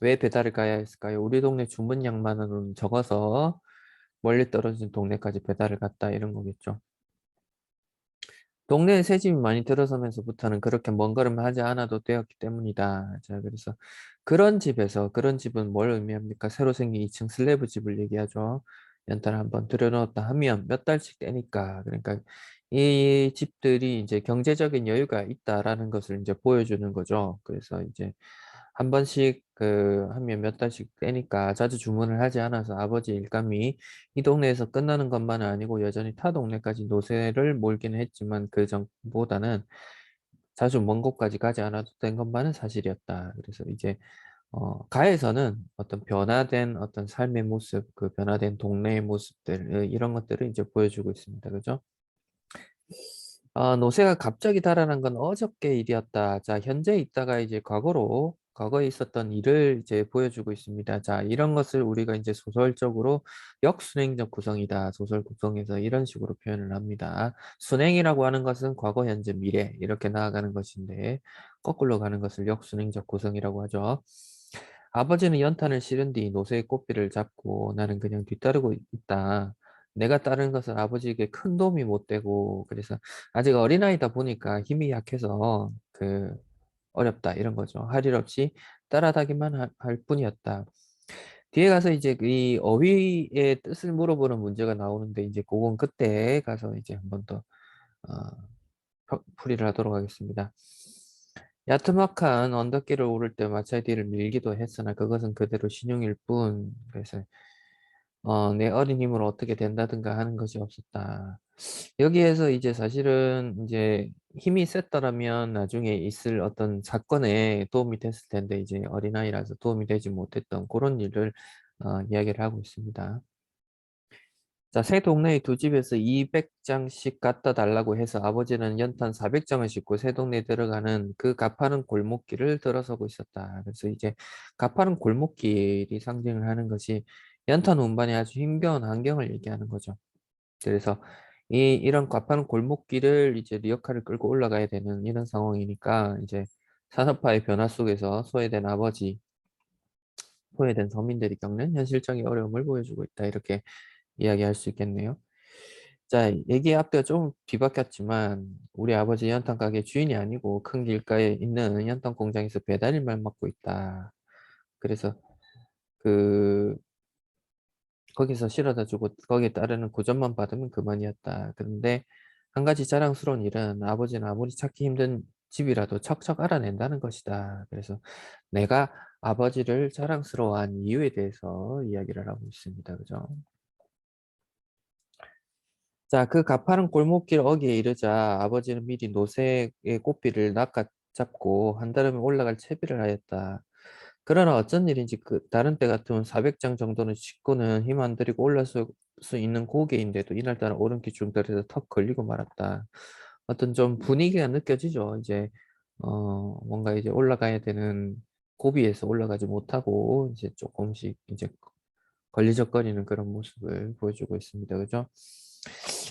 왜 배달을 가야 했을까요? 우리 동네 주문량만으로는 적어서 멀리 떨어진 동네까지 배달을 갔다 이런 거겠죠. 동네에 새 집이 많이 들어서면서부터는 그렇게 먼 걸음을 하지 않아도 되었기 때문이다. 자, 그래서 그런 집은 뭘 의미합니까? 새로 생긴 2층 슬래브 집을 얘기하죠. 연탄을 한번 들여놓았다 하면 몇 달씩 떼니까. 그러니까 이 집들이 이제 경제적인 여유가 있다라는 것을 이제 보여주는 거죠. 그래서 이제 한 번씩 하면 몇 달씩 떼니까 자주 주문을 하지 않아서 아버지 일감이 이 동네에서 끝나는 것만은 아니고 여전히 타 동네까지 노새를 몰기는 했지만 그 전보다는 자주 먼 곳까지 가지 않아도 된 것만은 사실이었다. 그래서 이제 가에서는 어떤 변화된 어떤 삶의 모습, 그 변화된 동네의 모습들 이런 것들을 이제 보여주고 있습니다. 그죠? 노새가 갑자기 달아난 건 어저께 일이었다. 자, 현재 있다가 이제 과거에 있었던 일을 이제 보여주고 있습니다. 자, 이런 것을 우리가 이제 소설적으로 역순행적 구성이다. 소설 구성에서 이런 식으로 표현을 합니다. 순행이라고 하는 것은 과거, 현재, 미래 이렇게 나아가는 것인데 거꾸로 가는 것을 역순행적 구성이라고 하죠. 아버지는 연탄을 실은 뒤 노새의 꽃비를 잡고 나는 그냥 뒤따르고 있다. 내가 따르는 것은 아버지에게 큰 도움이 못 되고 그래서 아직 어린아이다 보니까 힘이 약해서 어렵다 이런 거죠. 할 일 없이 따라다기만 할 뿐이었다. 뒤에 가서 이제 이 어휘의 뜻을 물어보는 문제가 나오는데 이제 그건 그때 가서 이제 한번 더 어, 풀이를 하도록 하겠습니다. 야트막한 언덕길을 오를 때 마차의 뒤를 밀기도 했으나 그것은 그대로 신용일 뿐. 그래서 내 어린 힘으로 어떻게 된다든가 하는 것이 없었다. 여기에서 이제 사실은 이제 힘이 셌더라면 나중에 있을 어떤 사건에 도움이 됐을 텐데 이제 어린아이라서 도움이 되지 못했던 그런 일을 이야기를 하고 있습니다. 자, 새 동네의 두 집에서 200장씩 갖다 달라고 해서 아버지는 연탄 400장을 싣고 새 동네에 들어가는 그 가파른 골목길을 들어서고 있었다. 그래서 이제 가파른 골목길이 상징을 하는 것이 연탄 운반이 아주 힘겨운 환경을 얘기하는 거죠. 그래서 이런 가파른 골목길을 이제 리어카를 끌고 올라가야 되는 이런 상황이니까 이제 산업화의 변화 속에서 소외된 아버지, 소외된 서민들이 겪는 현실적인 어려움을 보여주고 있다. 이렇게 이야기할 수 있겠네요. 자, 얘기의 앞뒤가 좀 뒤바뀌었지만 우리 아버지 연탄 가게 주인이 아니고 큰 길가에 있는 연탄 공장에서 배달 일만 맡고 있다. 그래서 그 거기서 실어다 주고 거기에 따르는 고전만 받으면 그만이었다. 그런데 한 가지 자랑스러운 일은 아버지는 아무리 찾기 힘든 집이라도 척척 알아낸다는 것이다. 그래서 내가 아버지를 자랑스러워한 이유에 대해서 이야기를 하고 있습니다. 그죠? 자, 그 가파른 골목길 어귀에 이르자 아버지는 미리 노새의 꽃비를 낚아잡고 한달음에 올라갈 채비를 하였다. 그러나 어쩐 일인지 그 다른 때 같으면 400장 정도는 싣고는 힘 안 들이고 올라설 수 있는 고개인데도 이날따라 오른길 중들에서 턱 걸리고 말았다. 어떤 좀 분위기가 느껴지죠. 이제 뭔가 이제 올라가야 되는 고비에서 올라가지 못하고 이제 조금씩 이제 걸리적거리는 그런 모습을 보여주고 있습니다. 그죠?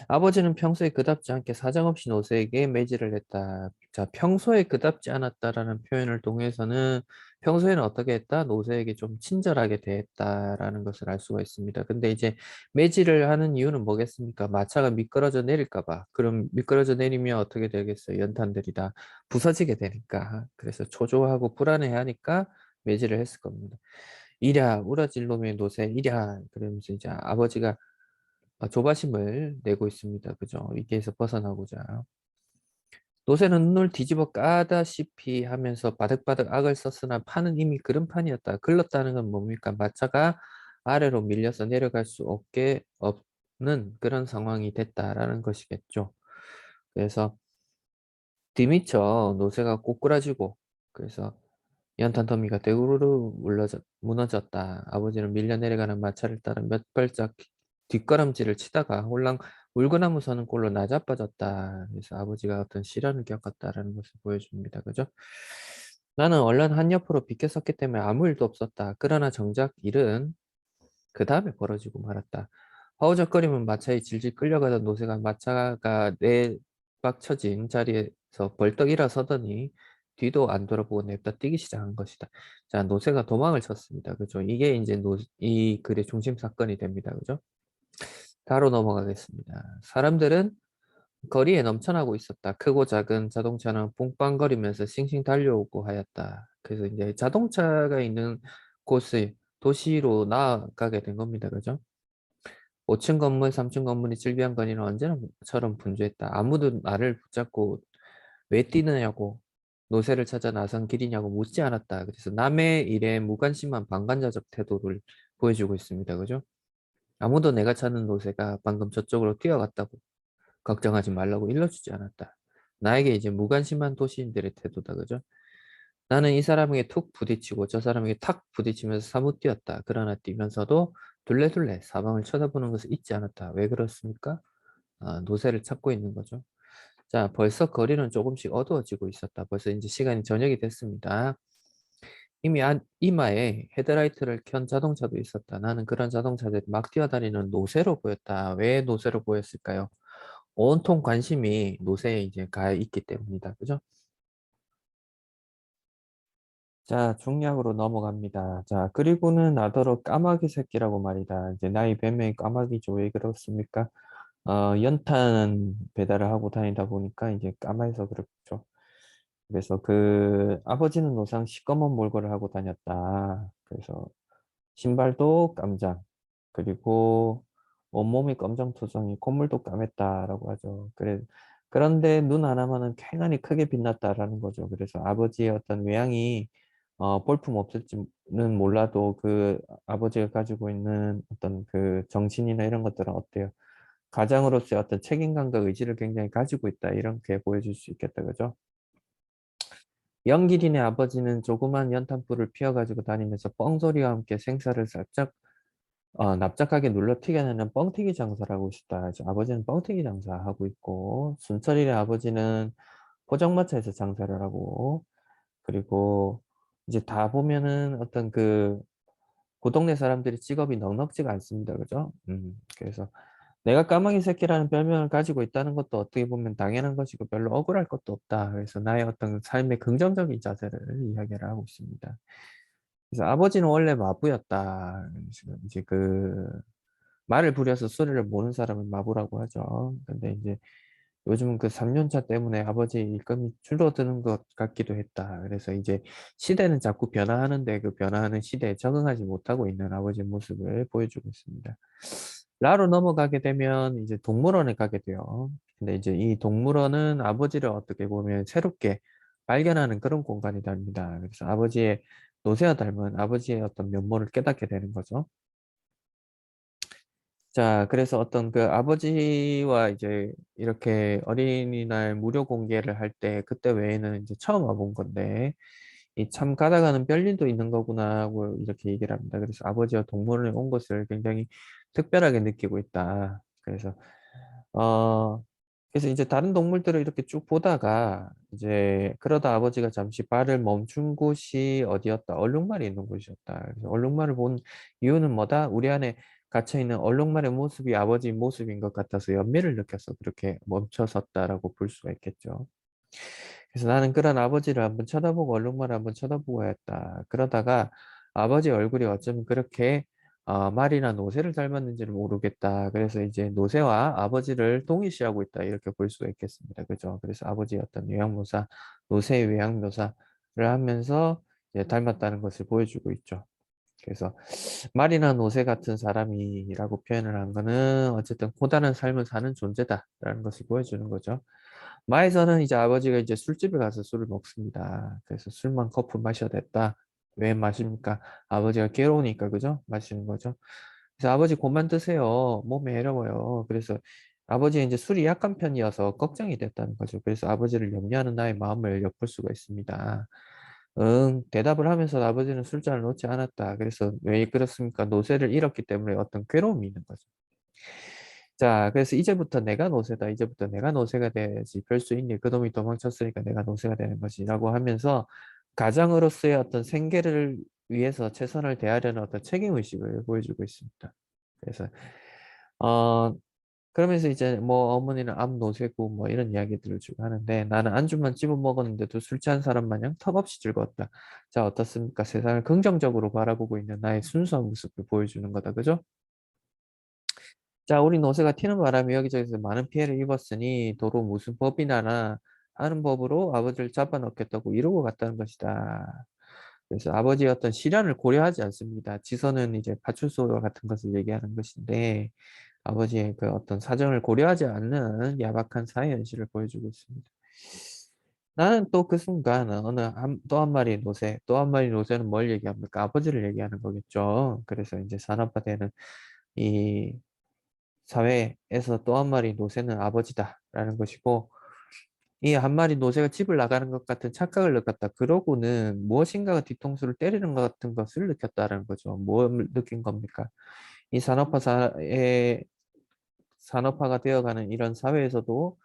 아버지는 평소에 그답지 않게 사정없이 노새에게 매질을 했다. 자, 평소에 그답지 않았다라는 표현을 통해서는 평소에는 어떻게 했다? 노새에게 좀 친절하게 대했다라는 것을 알 수가 있습니다. 근데 이제 매질을 하는 이유는 뭐겠습니까? 마차가 미끄러져 내릴까 봐. 그럼 미끄러져 내리면 어떻게 되겠어요? 연탄들이 다 부서지게 되니까. 그래서 초조하고 불안해하니까 매질을 했을 겁니다. 이랴 우라질 놈의 노새 이랴 그러면서 이제 아버지가 조바심을 내고 있습니다. 그죠? 위기에서 벗어나고자. 노새는 눈을 뒤집어 까다시피 하면서 바득바득 악을 썼으나 판은 이미 그런 판이었다. 글렀다는 건 뭡니까? 마차가 아래로 밀려서 내려갈 수 없게 없는 그런 상황이 됐다라는 것이겠죠. 그래서 뒤미쳐 노새가 꼬꾸라지고 그래서 연탄 더미가 대우르르 무너졌다. 아버지는 밀려 내려가는 마차를 따라 몇 발짝 뒷걸음질을 치다가 홀랑 물구나무 서는 꼴로 나자빠졌다. 그래서 아버지가 어떤 시련을 겪었다라는 것을 보여줍니다. 그죠? 나는 얼른 한 옆으로 비켜섰기 때문에 아무 일도 없었다. 그러나 정작 일은 그 다음에 벌어지고 말았다. 허우적거리면 마차에 질질 끌려가던 노새가 마차가 내박쳐진 자리에서 벌떡 일어서더니 뒤도 안 돌아보고 냅다 뛰기 시작한 것이다. 자, 노새가 도망을 쳤습니다. 그죠? 이게 이제 이 글의 중심 사건이 됩니다. 그죠? 다로 넘어가겠습니다. 사람들은 거리에 넘쳐나고 있었다. 크고 작은 자동차는 뿡빵거리면서 싱싱 달려오고 하였다. 그래서 이제 자동차가 있는 곳을 도시로 나아가게 된 겁니다. 그죠? 5층 건물, 3층 건물이 질비한거리는 언제나처럼 분주했다. 아무도 나를 붙잡고 왜 뛰느냐고 노새를 찾아 나선 길이냐고 묻지 않았다. 그래서 남의 일에 무관심한 방관자적 태도를 보여주고 있습니다. 그죠? 아무도 내가 찾는 노새가 방금 저쪽으로 뛰어갔다고 걱정하지 말라고 일러주지 않았다. 나에게 이제 무관심한 도시인들의 태도다. 그죠? 나는 이 사람에게 툭 부딪히고 저 사람에게 탁 부딪히면서 사뭇 뛰었다. 그러나 뛰면서도 둘레둘레 사방을 쳐다보는 것을 잊지 않았다. 왜 그렇습니까? 노새를 찾고 있는 거죠. 자, 벌써 거리는 조금씩 어두워지고 있었다. 벌써 이제 시간이 저녁이 됐습니다. 이미 이마에 헤드라이트를 켠 자동차도 있었다. 나는 그런 자동차들이 막 뛰어다니는 노새로 보였다. 왜 노새로 보였을까요? 온통 관심이 노새에 이제 가 있기 때문이다. 그죠? 자, 중약으로 넘어갑니다. 자, 그리고는 나더러 까마귀 새끼라고 말이다. 이제 나의 별명이 까마귀죠. 왜 그렇습니까? 연탄 배달을 하고 다니다 보니까 이제 까마해서 그렇죠. 그래서 그 아버지는 노상 시꺼먼 몰골을 하고 다녔다. 그래서 신발도 깜장, 그리고 온몸이 검정투성이, 콧물도 까맸다라고 하죠. 그런데 눈 하나만은 쾌하니 크게 빛났다라는 거죠. 그래서 아버지의 어떤 외양이 볼품 없을지는 몰라도 그 아버지가 가지고 있는 어떤 그 정신이나 이런 것들은 어때요? 가장으로서의 어떤 책임감과 의지를 굉장히 가지고 있다. 이렇게 보여줄 수 있겠다. 그죠? 영길이네 아버지는 조그만 연탄불을 피워가지고 다니면서 뻥소리와 함께 생사를 살짝 납작하게 눌러 튀겨내는 뻥튀기 장사를 하고 있다. 아버지는 뻥튀기 장사하고 있고 순철이네 아버지는 포장마차에서 장사를 하고 그리고 이제 다 보면은 어떤 그 동네 사람들이 직업이 넉넉지가 않습니다. 그죠? 그래서 내가 까마귀 새끼라는 별명을 가지고 있다는 것도 어떻게 보면 당연한 것이고 별로 억울할 것도 없다. 그래서 나의 어떤 삶의 긍정적인 자세를 이야기를 하고 있습니다. 그래서 아버지는 원래 마부였다. 그래서 이제 그 말을 부려서 소리를 모르는 사람은 마부라고 하죠. 근데 이제 요즘은 그 3년차 때문에 아버지 일감이 줄어드는 것 같기도 했다. 그래서 이제 시대는 자꾸 변화하는데 그 변화하는 시대에 적응하지 못하고 있는 아버지의 모습을 보여주고 있습니다. 라로 넘어가게 되면 이제 동물원에 가게 돼요. 근데 이제 이 동물원은 아버지를 어떻게 보면 새롭게 발견하는 그런 공간이 됩니다. 그래서 아버지의 노새와 닮은 아버지의 어떤 면모를 깨닫게 되는 거죠. 자, 그래서 어떤 그 아버지와 이제 이렇게 어린이날 무료 공개를 할 때 그때 외에는 이제 처음 와본 건데 이 참 가다가는 별일도 있는 거구나 하고 이렇게 얘기를 합니다. 그래서 아버지와 동물원에 온 것을 굉장히 특별하게 느끼고 있다. 어 그래서 이제 다른 동물들을 이렇게 쭉 보다가 이제 그러다 아버지가 잠시 발을 멈춘 곳이 어디였다. 얼룩말이 있는 곳이었다. 그래서 얼룩말을 본 이유는 뭐다? 우리 안에 갇혀 있는 얼룩말의 모습이 아버지 모습인 것 같아서 연민을 느껴서 그렇게 멈춰섰다라고 볼 수가 있겠죠. 그래서 나는 그런 아버지를 한번 쳐다보고 얼룩말을 한번 쳐다보고 했다. 그러다가 아버지 얼굴이 어쩌면 그렇게 말이나 노새를 닮았는지를 모르겠다. 그래서 이제 노새와 아버지를 동일시하고 있다. 이렇게 볼 수가 있겠습니다. 그죠? 그래서 아버지의 어떤 외양묘사, 노새의 외양묘사를 하면서 이제 닮았다는 것을 보여주고 있죠. 그래서 말이나 노새 같은 사람이라고 표현을 한 거는 어쨌든 고단한 삶을 사는 존재다라는 것을 보여주는 거죠. 마에서는 이제 아버지가 이제 술집에 가서 술을 먹습니다. 그래서 술만 커플 마셔야 됐다. 왜 마십니까? 아버지가 괴로우니까 그죠? 마시는 거죠. 그래서 아버지 그만 드세요. 몸에 해로워요. 그래서 아버지는 이제 술이 약한 편이어서 걱정이 됐다는 거죠. 그래서 아버지를 염려하는 나의 마음을 엿볼 수가 있습니다. 응, 대답을 하면서 아버지는 술잔을 놓지 않았다. 그래서 왜 그렇습니까? 노쇠를 잃었기 때문에 어떤 괴로움이 있는 거죠. 자, 그래서 이제부터 내가 노새다. 이제부터 내가 노새가 돼야지. 별 수 있니? 그놈이 도망쳤으니까 내가 노새가 되는 것이라고 하면서 가장으로서의 어떤 생계를 위해서 최선을 다하려는 어떤 책임의식을 보여주고 있습니다. 그래서 어 그러면서 이제 뭐 어머니는 암노쇠고 뭐 이런 이야기들을 주고 하는데 나는 안주만 찝어 먹었는데도 술 취한 사람 마냥 턱없이 즐거웠다. 자, 어떻습니까? 세상을 긍정적으로 바라보고 있는 나의 순수한 모습을 보여주는 거다. 그죠? 자, 우리 노새가 튀는 바람에 여기저기서 많은 피해를 입었으니 도로 무슨 법이나 하는 법으로 아버지를 잡아넣겠다고 이러고 갔다는 것이다. 그래서 아버지의 어떤 시련을 고려하지 않습니다. 지선은 이제 파출소와 같은 것을 얘기하는 것인데 아버지의 그 어떤 사정을 고려하지 않는 야박한 사회 현실을 보여주고 있습니다. 나는 또 그 순간 또 한 마리 노새, 또 한 마리 노새는 뭘 얘기합니까? 아버지를 얘기하는 거겠죠. 그래서 이제 산업화되는 이 사회에서 또 한 마리 노새는 아버지다라는 것이고 이 한 마리 노새가 집을 나가는 것 같은 착각을 느꼈다. 그러고는 무엇인가가 뒤통수를 때리는 것 같은 것을 느꼈다는 거죠. 뭘 느낀 겁니까? 이 산업화가 되어가는 이런 사회에서도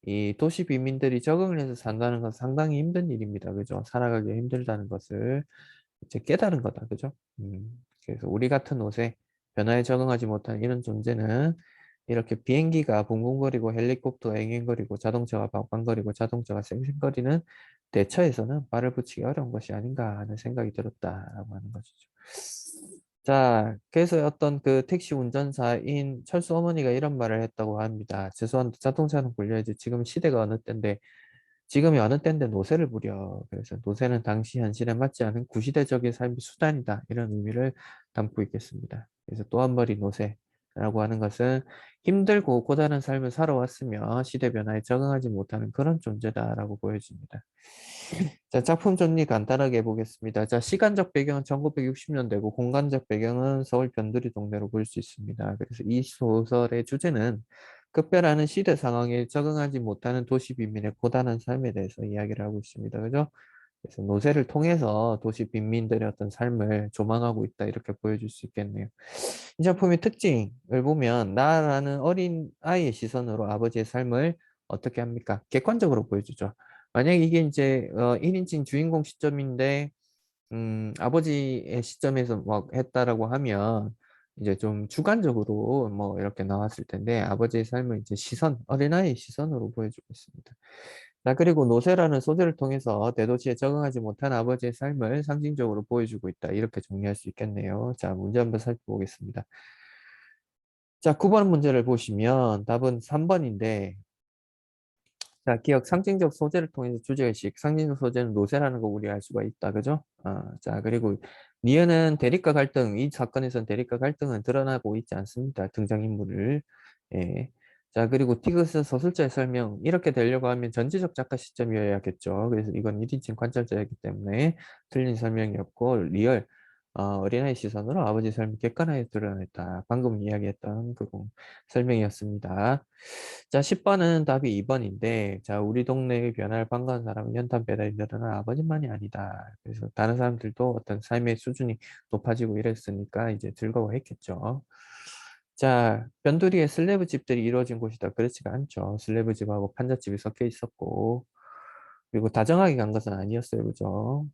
이 도시 빈민들이 적응을 해서 산다는 건 상당히 힘든 일입니다. 그죠? 살아가기 힘들다는 것을 이제 깨달은 거다. 그죠? 그래서 우리 같은 옷에 변화에 적응하지 못한 이런 존재는 이렇게 비행기가 붕붕거리고 헬리콥터가 앵앵거리고 자동차가 방방거리고 자동차가 쌩쌩거리는 대처에서는 발을 붙이기 어려운 것이 아닌가 하는 생각이 들었다라고 하는 것이죠. 자, 그래서 어떤 그 택시 운전사인 철수 어머니가 이런 말을 했다고 합니다. 죄송한데 자동차는 굴려야지. 지금 시대가 어느 때인데 지금이 어느 때인데 노세를 부려. 그래서 노세는 당시 현실에 맞지 않은 구시대적인 삶의 수단이다. 이런 의미를 담고 있겠습니다. 그래서 또 한 머리 노세라고 하는 것은 힘들고 고단한 삶을 살아왔으며 시대 변화에 적응하지 못하는 그런 존재다라고 보여집니다. 자, 작품 정리 간단하게 해보겠습니다. 자, 시간적 배경은 1960년대고 공간적 배경은 서울 변두리 동네로 볼 수 있습니다. 그래서 이 소설의 주제는 급변하는 시대 상황에 적응하지 못하는 도시 빈민의 고단한 삶에 대해서 이야기를 하고 있습니다. 그죠? 그래서 노세를 통해서 도시 빈민들의 어떤 삶을 조망하고 있다 이렇게 보여줄 수 있겠네요. 이 작품의 특징을 보면 나라는 어린 아이의 시선으로 아버지의 삶을 어떻게 합니까? 객관적으로 보여주죠. 만약 이게 이제 1인칭 주인공 시점인데 아버지의 시점에서 막 했다라고 하면 이제 좀 주관적으로 뭐 이렇게 나왔을 텐데 아버지의 삶을 이제 어린아이의 시선으로 보여주고 있습니다. 자, 그리고 노쇠라는 소재를 통해서 대도시에 적응하지 못한 아버지의 삶을 상징적으로 보여주고 있다. 이렇게 정리할 수 있겠네요. 자, 문제 한번 살펴보겠습니다. 자, 9번 문제를 보시면 답은 3번인데, 자, 기억 상징적 소재를 통해서 주제의식, 상징적 소재는 노쇠라는 거 우리 알 수가 있다. 그죠? 자, 그리고 니은은 대립과 갈등, 이 사건에서는 대립과 갈등은 드러나고 있지 않습니다. 등장인물을. 예. 자, 그리고 티그스 서술자의 설명, 이렇게 되려고 하면 전지적 작가 시점이어야겠죠. 그래서 이건 1인칭 관찰자이기 때문에 틀린 설명이었고, 리얼, 어린아이 시선으로 아버지 삶이 객관하게 드러냈다. 방금 이야기했던 그 설명이었습니다. 자, 10번은 답이 2번인데, 자, 우리 동네의 변화를 반가운 사람은 연탄 배달이 늘어난 아버지만이 아니다. 그래서 다른 사람들도 어떤 삶의 수준이 높아지고 이랬으니까 이제 즐거워했겠죠. 자, 변두리에 슬래브 집들이 이루어진 곳이다. 그렇지가 않죠. 슬래브 집하고 판잣집이 섞여 있었고, 그리고 다정하게 간 것은 아니었어요. 그죠?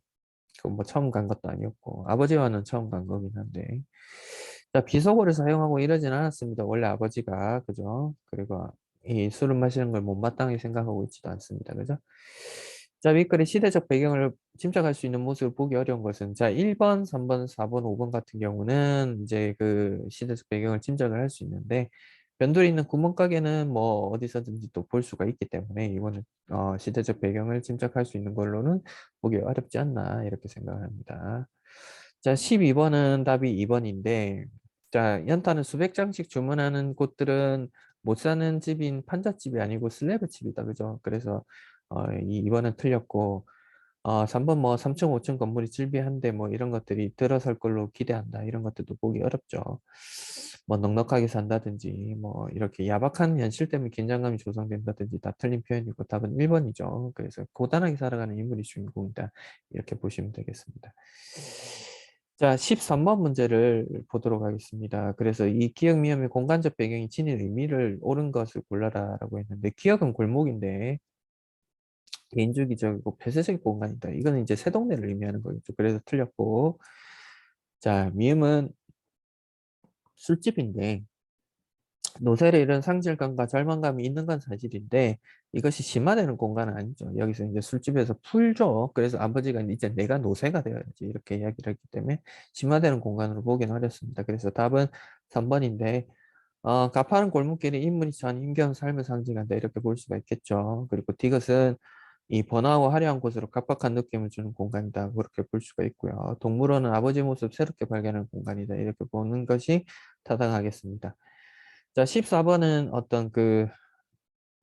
그뭐 처음 간 것도 아니었고, 아버지와는 처음 간 거긴 한데. 자, 비속어를 사용하고 이러진 않았습니다. 원래 아버지가, 그죠? 그리고 이 술을 마시는 걸 못마땅히 생각하고 있지도 않습니다. 그죠? 자, 윗글의 시대적 배경을 짐작할 수 있는 모습을 보기 어려운 것은, 자, 1번, 3번, 4번, 5번 같은 경우는 이제 그 시대적 배경을 짐작을 할 수 있는데, 변두리 있는 구멍가게는 뭐 어디서든지 또 볼 수가 있기 때문에 이거는 시대적 배경을 짐작할 수 있는 걸로는 보기 어렵지 않나 이렇게 생각을 합니다. 자, 12번은 답이 2번인데, 자, 연탄을 수백 장씩 주문하는 곳들은 못 사는 집인 판잣집이 아니고 슬래브 집이다. 그죠? 그래서, 이 2번은 틀렸고, 3번 뭐 3층, 5층 건물이 질비한데 뭐 이런 것들이 들어설 걸로 기대한다. 이런 것들도 보기 어렵죠. 뭐 넉넉하게 산다든지, 뭐 이렇게 야박한 현실 때문에 긴장감이 조성된다든지 다 틀린 표현이고 답은 1번이죠. 그래서 고단하게 살아가는 인물이 주인공이다. 이렇게 보시면 되겠습니다. 자, 13번 문제를 보도록 하겠습니다. 그래서 이 기억 미음의 공간적 배경이 지닌 의미를 옳은 것을 골라라라고 했는데 기억은 골목인데 개인주기적이고 폐쇄적인 공간이다. 이거는 이제 새 동네를 의미하는 거겠죠. 그래서 틀렸고 자, 미음은 술집인데 노쇠를 잃은 상실감과 절망감이 있는 건 사실인데 이것이 심화되는 공간은 아니죠. 여기서 이제 술집에서 풀죠. 그래서 아버지가 이제 내가 노쇠가 되어야지 이렇게 이야기를 했기 때문에 심화되는 공간으로 보기는 어렵습니다. 그래서 답은 3번인데 가파른 골목길에 인물이 처한 힘겨운 삶을 상징한다 이렇게 볼 수가 있겠죠. 그리고 디귿은 이 번화하고 화려한 곳으로 각박한 느낌을 주는 공간이다 그렇게 볼 수가 있고요. 동물원은 아버지 모습 새롭게 발견하는 공간이다 이렇게 보는 것이 타당하겠습니다. 자, 14번은 어떤 그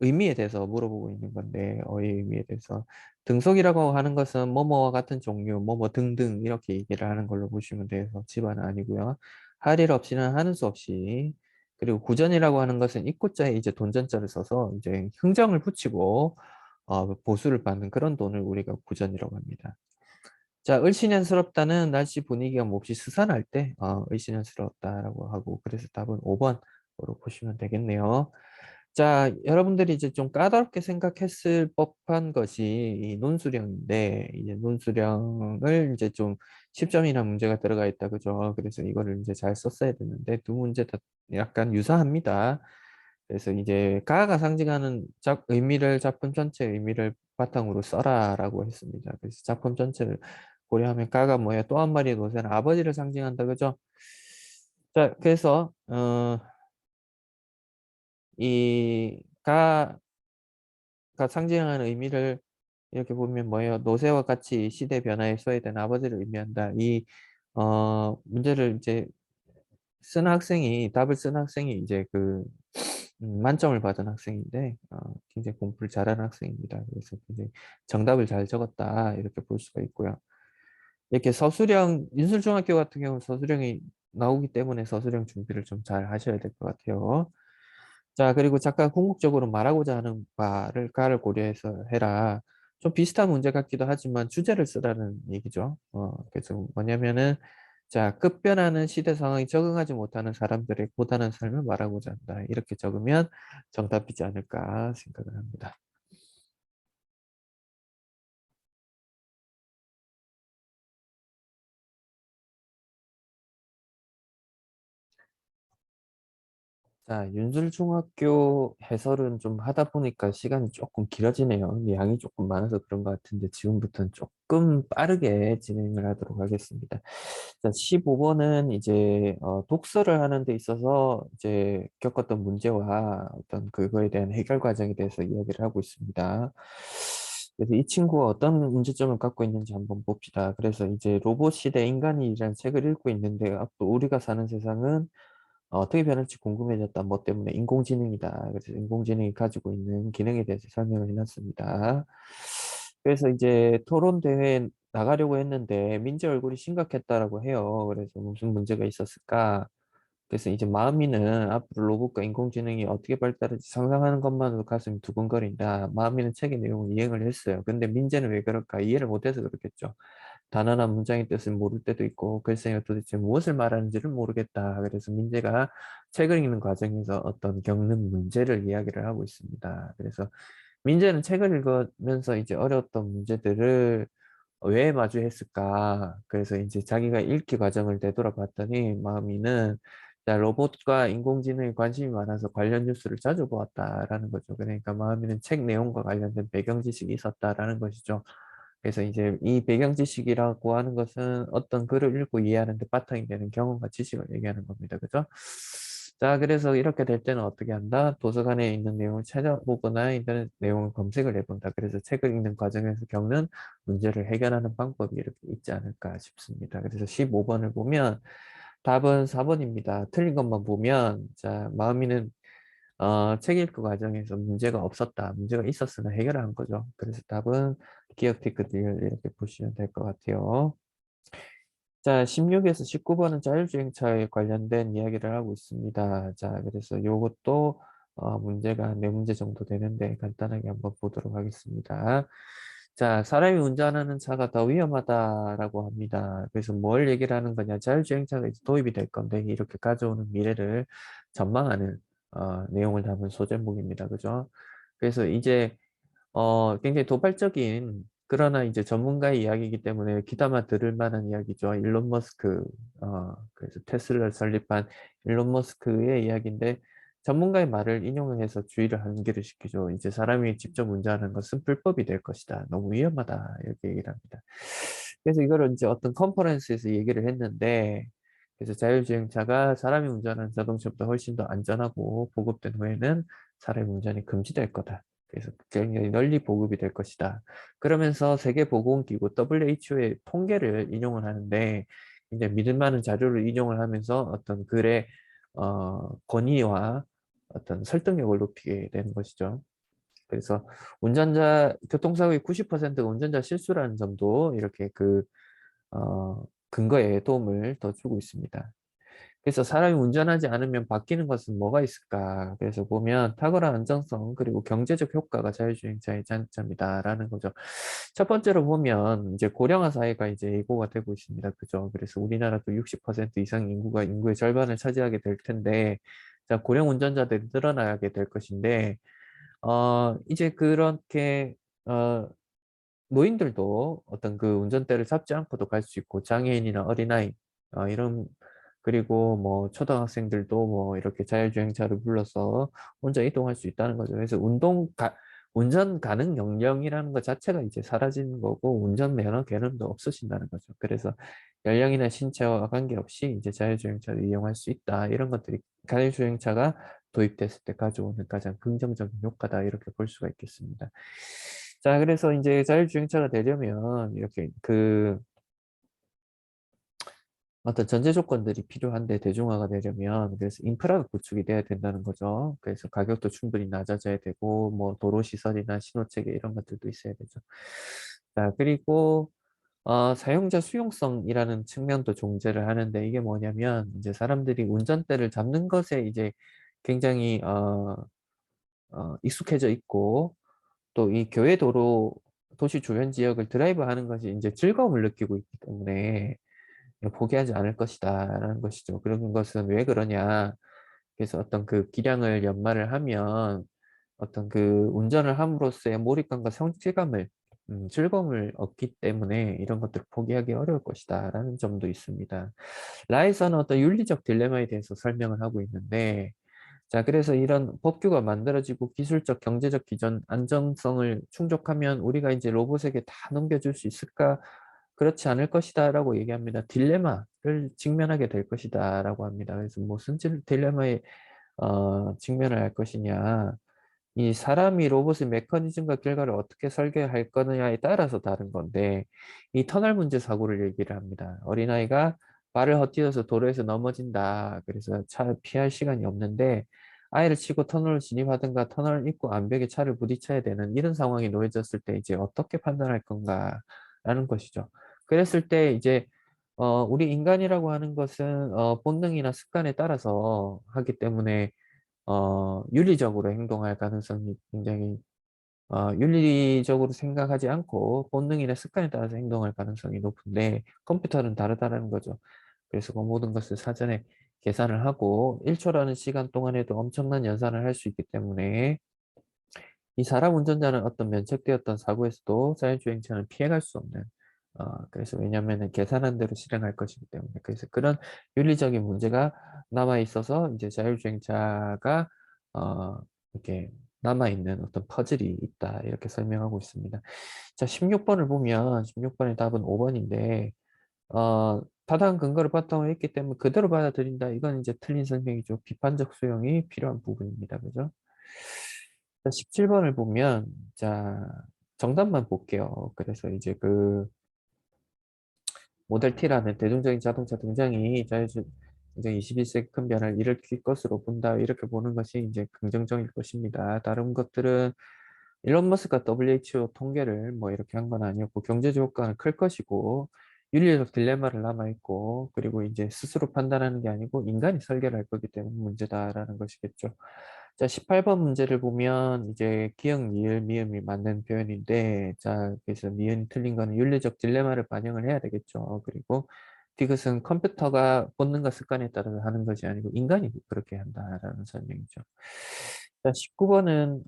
의미에 대해서 물어보고 있는 건데, 어의 의미에 대해서. 등속이라고 하는 것은 뭐뭐와 같은 종류, 뭐뭐 등등 이렇게 얘기를 하는 걸로 보시면 돼서 집안은 아니고요. 할 일 없이는 하는 수 없이. 그리고 구전이라고 하는 것은 입구자에 이제 돈전자를 써서 이제 흥정을 붙이고 보수를 받는 그런 돈을 우리가 구전이라고 합니다. 자, 을씨년스럽다는 날씨 분위기가 몹시 스산할 때 을씨년스럽다라고 하고 그래서 답은 5번으로 보시면 되겠네요. 자, 여러분들이 이제 좀 까다롭게 생각했을 법한 것이 이 논술형인데 이제 논술형을 이제 좀 10점이나 문제가 들어가 있다 그죠? 그래서 이거를 이제 잘 썼어야 되는데 두 문제 다 약간 유사합니다. 그래서 이제 가가 상징하는 의미를 작품 전체 의미를 바탕으로 써라라고 했습니다. 그래서 작품 전체를 고려하면 가가 뭐예요? 또 한 마리의 노새는 아버지를 상징한다 그죠? 자, 그래서 이 가가 상징하는 의미를 이렇게 보면 뭐예요? 노새와 같이 시대 변화에 소외된 아버지를 의미한다. 이 문제를 이제 쓴 학생이 답을 쓴 학생이 이제 그 만점을 받은 학생인데 굉장히 공부를 잘하는 학생입니다. 그래서 굉장히 정답을 잘 적었다 이렇게 볼 수가 있고요. 이렇게 서술형 인술중학교 같은 경우는 서술형이 나오기 때문에 서술형 준비를 좀 잘 하셔야 될 것 같아요. 자, 그리고 작가가 궁극적으로 말하고자 하는 바를 가를 고려해서 해라. 좀 비슷한 문제 같기도 하지만 주제를 쓰라는 얘기죠. 그래서 뭐냐면은 자, 급변하는 시대 상황에 적응하지 못하는 사람들의 고단한 삶을 말하고자 한다. 이렇게 적으면 정답이지 않을까 생각을 합니다. 자, 자, 윤술중학교 해설은 좀 하다 보니까 시간이 조금 길어지네요. 양이 조금 많아서 그런 것 같은데 지금부터는 조금 빠르게 진행을 하도록 하겠습니다. 자, 15번은 이제 독서를 하는 데 있어서 이제 겪었던 문제와 어떤 그거에 대한 해결 과정에 대해서 이야기를 하고 있습니다. 그래서 이 친구가 어떤 문제점을 갖고 있는지 한번 봅시다. 그래서 이제 로봇 시대 인간이라는 책을 읽고 있는데 앞으로 우리가 사는 세상은 어떻게 변할지 궁금해졌다. 뭐 때문에 인공지능이다. 그래서 인공지능이 가지고 있는 기능에 대해서 설명을 해놨습니다. 그래서 이제 토론 대회에 나가려고 했는데 민재 얼굴이 심각했다라고 해요. 그래서 무슨 문제가 있었을까? 그래서 이제 마음이는 앞으로 로봇과 인공지능이 어떻게 발달할지 상상하는 것만으로 가슴이 두근거린다. 마음이는 책의 내용을 이해를 했어요. 근데 민재는 왜 그럴까? 이해를 못해서 그렇겠죠. 단어나 문장의 뜻을 모를 때도 있고 글쎄요 도대체 무엇을 말하는지를 모르겠다. 그래서 민재가 책을 읽는 과정에서 어떤 겪는 문제를 이야기를 하고 있습니다. 그래서 민재는 책을 읽으면서 이제 어려웠던 문제들을 왜 마주했을까? 그래서 이제 자기가 읽기 과정을 되돌아봤더니 마음이는 자, 로봇과 인공지능에 관심이 많아서 관련 뉴스를 자주 보았다라는 거죠. 그러니까 마음이는 책 내용과 관련된 배경 지식이 있었다라는 것이죠. 그래서 이제 이 배경 지식이라고 하는 것은 어떤 글을 읽고 이해하는 데 바탕이 되는 경험과 지식을 얘기하는 겁니다. 그죠? 자, 그래서 이렇게 될 때는 어떻게 한다? 도서관에 있는 내용을 찾아보거나 인터넷 내용을 검색을 해본다. 그래서 책을 읽는 과정에서 겪는 문제를 해결하는 방법이 이렇게 있지 않을까 싶습니다. 그래서 15번을 보면 답은 4번입니다. 틀린 것만 보면 자, 마음이는 책 읽기 과정에서 문제가 없었다. 문제가 있었으나 해결한 거죠. 그래서 답은 기억 테크들 이렇게 보시면 될 것 같아요. 자, 16에서 19번은 자율주행차에 관련된 이야기를 하고 있습니다. 자, 그래서 요것도 문제가 4문제 정도 되는데 간단하게 한번 보도록 하겠습니다. 자, 사람이 운전하는 차가 더 위험하다라고 합니다. 그래서 뭘 얘기를 하는 거냐? 자율주행차가 이제 도입이 될 건데 이렇게 가져오는 미래를 전망하는 내용을 담은 소제목입니다. 그죠? 그래서 이제 굉장히 도발적인 그러나 이제 전문가의 이야기이기 때문에 귀담아 들을 만한 이야기죠. 일론 머스크, 그래서 테슬라를 설립한 일론 머스크의 이야기인데 전문가의 말을 인용해서 주의를 환기를 시키죠. 이제 사람이 직접 운전하는 것은 불법이 될 것이다. 너무 위험하다. 이렇게 얘기를 합니다. 그래서 이거를 이제 어떤 컨퍼런스에서 얘기를 했는데 그래서 자율주행차가 사람이 운전하는 자동차보다 훨씬 더 안전하고 보급된 후에는 사람의 운전이 금지될 거다. 그래서 굉장히 널리 보급이 될 것이다. 그러면서 세계보건기구 WHO의 통계를 인용을 하는데 이제 믿을 만한 자료를 인용을 하면서 어떤 글의 권위와 어떤 설득력을 높이게 되는 것이죠. 그래서 교통사고의 90%가 운전자 실수라는 점도 이렇게 근거에 도움을 더 주고 있습니다. 그래서 사람이 운전하지 않으면 바뀌는 것은 뭐가 있을까? 그래서 보면 탁월한 안정성 그리고 경제적 효과가 자율주행차의 장점이다라는 거죠. 첫 번째로 보면 이제 고령화 사회가 이제 예고가 되고 있습니다. 그죠? 그래서 우리나라도 60% 이상 인구가 인구의 절반을 차지하게 될 텐데 자, 고령 운전자들이 늘어나게 될 것인데 이제 그렇게 노인들도 어떤 그 운전대를 잡지 않고도 갈 수 있고 장애인이나 어린아이 이런 그리고 뭐 초등학생들도 뭐 이렇게 자율주행차를 불러서 혼자 이동할 수 있다는 거죠. 그래서 운전 가능 연령이라는 것 자체가 이제 사라지는 거고 운전 면허 개념도 없어진다는 거죠. 그래서 연령이나 신체와 관계없이 이제 자율주행차를 이용할 수 있다. 이런 것들이 자율주행차가 도입됐을 때 가져오는 가장 긍정적인 효과다. 이렇게 볼 수가 있겠습니다. 자, 그래서 이제 자율주행차가 되려면 이렇게 어떤 전제 조건들이 필요한데 대중화가 되려면 그래서 인프라가 구축이 돼야 된다는 거죠. 그래서 가격도 충분히 낮아져야 되고 뭐 도로 시설이나 신호체계 이런 것들도 있어야 되죠. 자, 그리고 사용자 수용성이라는 측면도 존재를 하는데 이게 뭐냐면 이제 사람들이 운전대를 잡는 것에 이제 굉장히 익숙해져 있고 또 이 교외 도로 도시 주변 지역을 드라이브하는 것이 이제 즐거움을 느끼고 있기 때문에 포기하지 않을 것이다라는 것이죠. 그런 것은 왜 그러냐? 그래서 어떤 그 기량을 연마를 하면 어떤 그 운전을 함으로써의 몰입감과 성취감을 즐거움을 얻기 때문에 이런 것들을 포기하기 어려울 것이다라는 점도 있습니다. 라에서는 어떤 윤리적 딜레마에 대해서 설명을 하고 있는데 자, 그래서 이런 법규가 만들어지고 기술적, 경제적 기전 안정성을 충족하면 우리가 이제 로봇에게 다 넘겨줄 수 있을까? 그렇지 않을 것이다라고 얘기합니다. 딜레마를 직면하게 될 것이다라고 합니다. 그래서 무슨 딜레마에 직면을 할 것이냐? 이 사람이 로봇의 메커니즘과 결과를 어떻게 설계할 거느냐에 따라서 다른 건데, 이 터널 문제 사고를 얘기를 합니다. 어린아이가 발을 헛디뎌서 도로에서 넘어진다. 그래서 차 피할 시간이 없는데 아이를 치고 터널을 진입하든가 터널 입구 암벽에 차를 부딪혀야 되는 이런 상황이 놓여졌을 때 이제 어떻게 판단할 건가라는 것이죠. 그랬을 때 이제 우리 인간이라고 하는 것은 본능이나 습관에 따라서 하기 때문에 윤리적으로 행동할 가능성이 굉장히 윤리적으로 생각하지 않고 본능이나 습관에 따라서 행동할 가능성이 높은데 컴퓨터는 다르다는 거죠. 그래서 그 모든 것을 사전에 계산을 하고 1초라는 시간 동안에도 엄청난 연산을 할 수 있기 때문에 이 사람 운전자는 어떤 면책되었던 사고에서도 자율주행차는 피해갈 수 없는 그래서 왜냐하면 계산한 대로 실행할 것이기 때문에 그래서 그런 윤리적인 문제가 남아 있어서 이제 자율주행차가 이렇게 남아 있는 어떤 퍼즐이 있다 이렇게 설명하고 있습니다. 자, 16번을 보면 16번의 답은 5번인데 타당한 근거를 바탕으로 했기 때문에 그대로 받아들인다. 이건 이제 틀린 설명이죠. 비판적 수용이 필요한 부분입니다. 그죠? 자, 17번을 보면, 자, 정답만 볼게요. 그래서 이제 그 모델 T라는 대중적인 자동차 등장이 자율주행 21세기 큰 변화를 일으킬 것으로 본다. 이렇게 보는 것이 이제 긍정적일 것입니다. 다른 것들은 일론 머스크가 WHO 통계를 뭐 이렇게 한 건 아니었고 경제적 효과는 클 것이고 윤리적 딜레마를 남아있고 그리고 이제 스스로 판단하는 게 아니고 인간이 설계를 할 거기 때문에 문제다라는 것이겠죠. 자, 18번 문제를 보면 이제 기역, 니을, 미음이 맞는 표현인데 자, 그래서 미음이 틀린 거는 윤리적 딜레마를 반영을 해야 되겠죠. 그리고 디귿은 컴퓨터가 본능과 습관에 따라서 하는 것이 아니고 인간이 그렇게 한다라는 설명이죠. 자, 19번은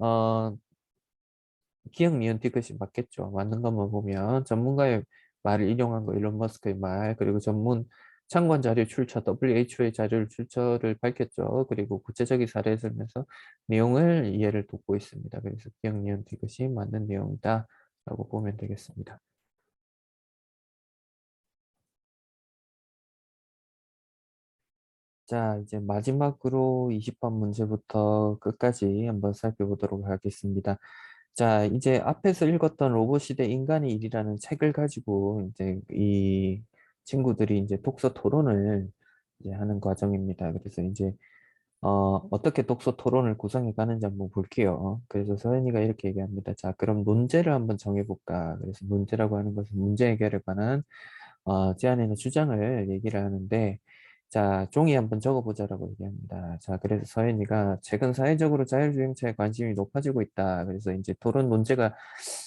기억, 니은, 디귿이 맞겠죠. 맞는 것만 보면 전문가의 말을 인용한 거, 일론 머스크의 말, 그리고 전문 참고한 자료 출처, WHO의 자료를 출처를 밝혔죠. 그리고 구체적인 사례를 들면서 내용을 이해를 돕고 있습니다. 그래서 기억, 니은, 디귿이 맞는 내용이다 라고 보면 되겠습니다. 자, 이제 마지막으로 20번 문제부터 끝까지 한번 살펴보도록 하겠습니다. 자, 이제 앞에서 읽었던 로봇 시대 인간의 일이라는 책을 가지고 이제 이 친구들이 이제 독서 토론을 이제 하는 과정입니다. 그래서 이제 어떻게 독서 토론을 구성해 가는지 한번 볼게요. 그래서 서연이가 이렇게 얘기합니다. 자, 그럼 논제를 한번 정해볼까? 그래서 문제라고 하는 것은 문제 해결에 관한 제안이나 주장을 얘기를 하는데 자, 종이 한번 적어보자라고 얘기합니다. 자, 그래서 서현이가 최근 사회적으로 자율주행차에 관심이 높아지고 있다. 그래서 이제 토론 논제가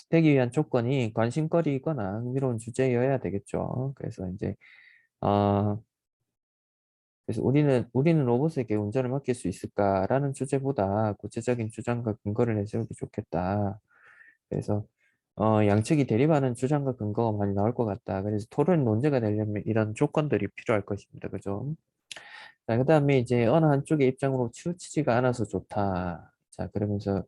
되기 위한 조건이 관심거리이거나 흥미로운 주제여야 되겠죠. 그래서 이제 어, 그래서 우리는 로봇에게 운전을 맡길 수 있을까라는 주제보다 구체적인 주장과 근거를 내세우기 좋겠다. 그래서 양측이 대립하는 주장과 근거가 많이 나올 것 같다. 그래서 토론 논제가 되려면 이런 조건들이 필요할 것입니다. 그죠? 자, 그다음에 이제 어느 한쪽의 입장으로 치우치지가 않아서 좋다. 자, 그러면서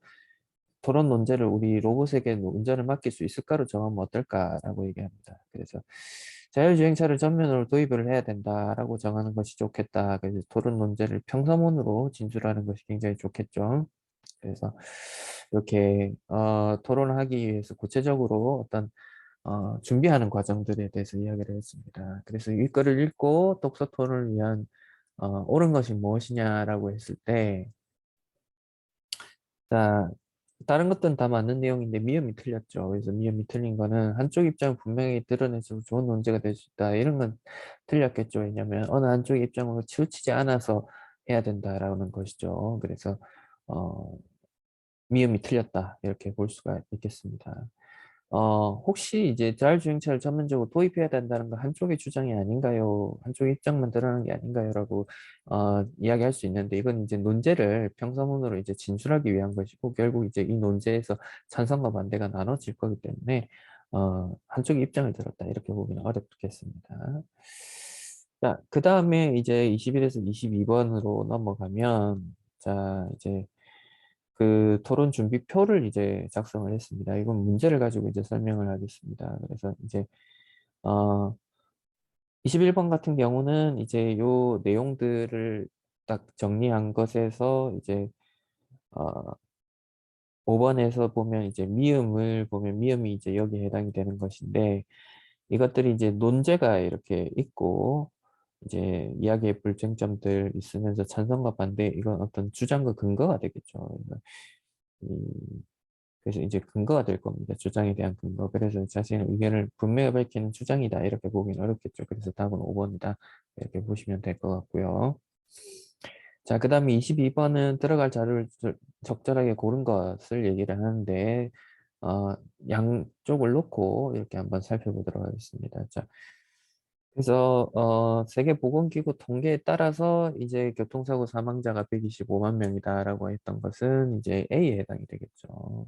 토론 논제를 우리 로봇에게 운전을 맡길 수 있을까로 정하면 어떨까라고 얘기합니다. 그래서 자율주행차를 전면으로 도입을 해야 된다라고 정하는 것이 좋겠다. 그래서 토론 논제를 평서문으로 진술하는 것이 굉장히 좋겠죠. 그래서 이렇게 토론을 하기 위해서 구체적으로 어떤 준비하는 과정들에 대해서 이야기를 했습니다. 그래서 일거를 읽고 독서 토론을 위한 옳은 것이 무엇이냐라고 했을 때, 자, 다른 것들은 다 맞는 내용인데 미음이 틀렸죠. 그래서 미음이 틀린 거는 한쪽 입장을 분명히 드러내서 좋은 논제가 될 수 있다. 이런 건 틀렸겠죠. 왜냐하면 어느 한쪽의 입장으로 치우치지 않아서 해야 된다라는 것이죠. 그래서 어, 미음이 틀렸다. 이렇게 볼 수가 있겠습니다. 혹시 이제 자율주행차를 전면적으로 도입해야 된다는 건 한쪽의 주장이 아닌가요? 한쪽의 입장만 드러나는 게 아닌가요? 라고, 이야기할 수 있는데, 이건 이제 논제를 평서문으로 이제 진술하기 위한 것이고, 결국 이제 이 논제에서 찬성과 반대가 나눠질 거기 때문에, 한쪽의 입장을 들었다. 이렇게 보기는 어렵겠습니다. 자, 그 다음에 이제 21에서 22번으로 넘어가면, 자, 이제 그 토론 준비표를 이제 작성을 했습니다. 이건 문제를 가지고 이제 설명을 하겠습니다. 그래서 이제 어 21번 같은 경우는 이제 요 내용들을 딱 정리한 것에서 이제 어 5번에서 보면 이제 미음을 보면 미음이 이제 여기에 해당이 되는 것인데, 이것들이 이제 논제가 이렇게 있고 이제 이야기의 불쟁점들 있으면서 찬성과 반대, 이건 어떤 주장과 근거가 되겠죠. 그러니까 그래서 이제 근거가 될 겁니다. 주장에 대한 근거. 그래서 자신의 의견을 분명히 밝히는 주장이다, 이렇게 보기는 어렵겠죠. 그래서 답은 5번이다. 이렇게 보시면 될 것 같고요. 자, 그 다음에 22번은 들어갈 자료를 적절하게 고른 것을 얘기를 하는데, 어, 양쪽을 놓고 이렇게 한번 살펴보도록 하겠습니다. 자, 그래서 세계보건기구 통계에 따라서 이제 교통사고 사망자가 125만 명이다라고 했던 것은 이제 A에 해당이 되겠죠.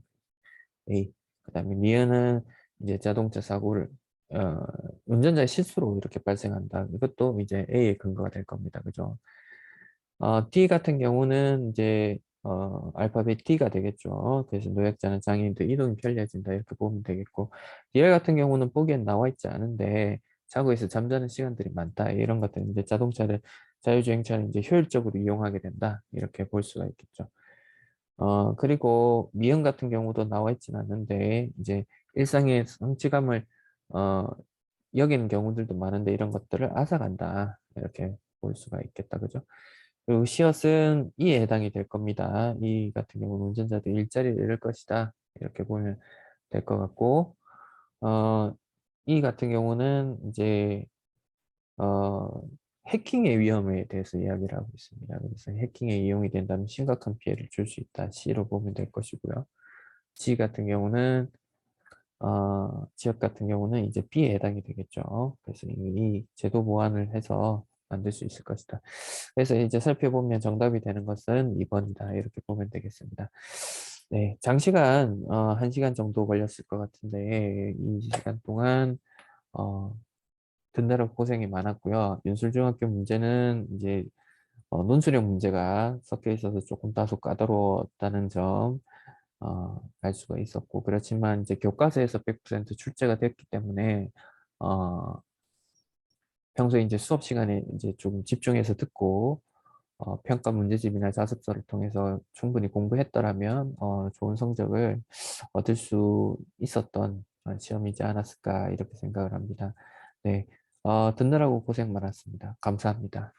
A. 그다음에 니은은 이제 자동차 사고를 어, 운전자의 실수로 이렇게 발생한다. 이것도 이제 A의 근거가 될 겁니다. 그죠? D 같은 경우는 이제 알파벳 D가 되겠죠. 그래서 노약자는 장애인도 이동이 편리해진다, 이렇게 보면 되겠고, DL 같은 경우는 보기엔 나와 있지 않은데 사고에서 잠자는 시간들이 많다, 이런 것들 이제 자동차를 자율주행차를 이제 효율적으로 이용하게 된다, 이렇게 볼 수가 있겠죠. 그리고 미음 같은 경우도 나와 있진 않는데 이제 일상의 성취감을 어, 여기는 경우들도 많은데 이런 것들을 앗아간다, 이렇게 볼 수가 있겠다. 그죠? 그리고 시옷은 이에 해당이 될 겁니다. 이 같은 경우는 운전자도 일자리를 잃을 것이다, 이렇게 보면 될 것 같고, 어, 이 같은 경우는 이제 어, 해킹의 위험에 대해서 이야기를 하고 있습니다. 그래서 해킹에 이용이 된다면 심각한 피해를 줄 수 있다, C로 보면 될 것이고요. G 같은 경우는 지역 같은 경우는 이제 B에 해당이 되겠죠. 그래서 이 제도 보완을 해서 만들 수 있을 것이다. 그래서 이제 살펴보면 정답이 되는 것은 2번이다, 이렇게 보면 되겠습니다. 네, 장시간 1시간 정도 걸렸을 것 같은데 이 시간 동안 어, 듣느라 고생이 많았고요. 윤술중학교 문제는 이제 논술형 문제가 섞여 있어서 조금 다소 까다로웠다는 점 알 수가 있었고, 그렇지만 이제 교과서에서 100% 출제가 됐기 때문에 어, 평소에 이제 수업 시간에 이제 좀 집중해서 듣고 평가 문제집이나 자습서를 통해서 충분히 공부했더라면 좋은 성적을 얻을 수 있었던 시험이지 않았을까, 이렇게 생각을 합니다. 네, 듣느라고 고생 많았습니다. 감사합니다.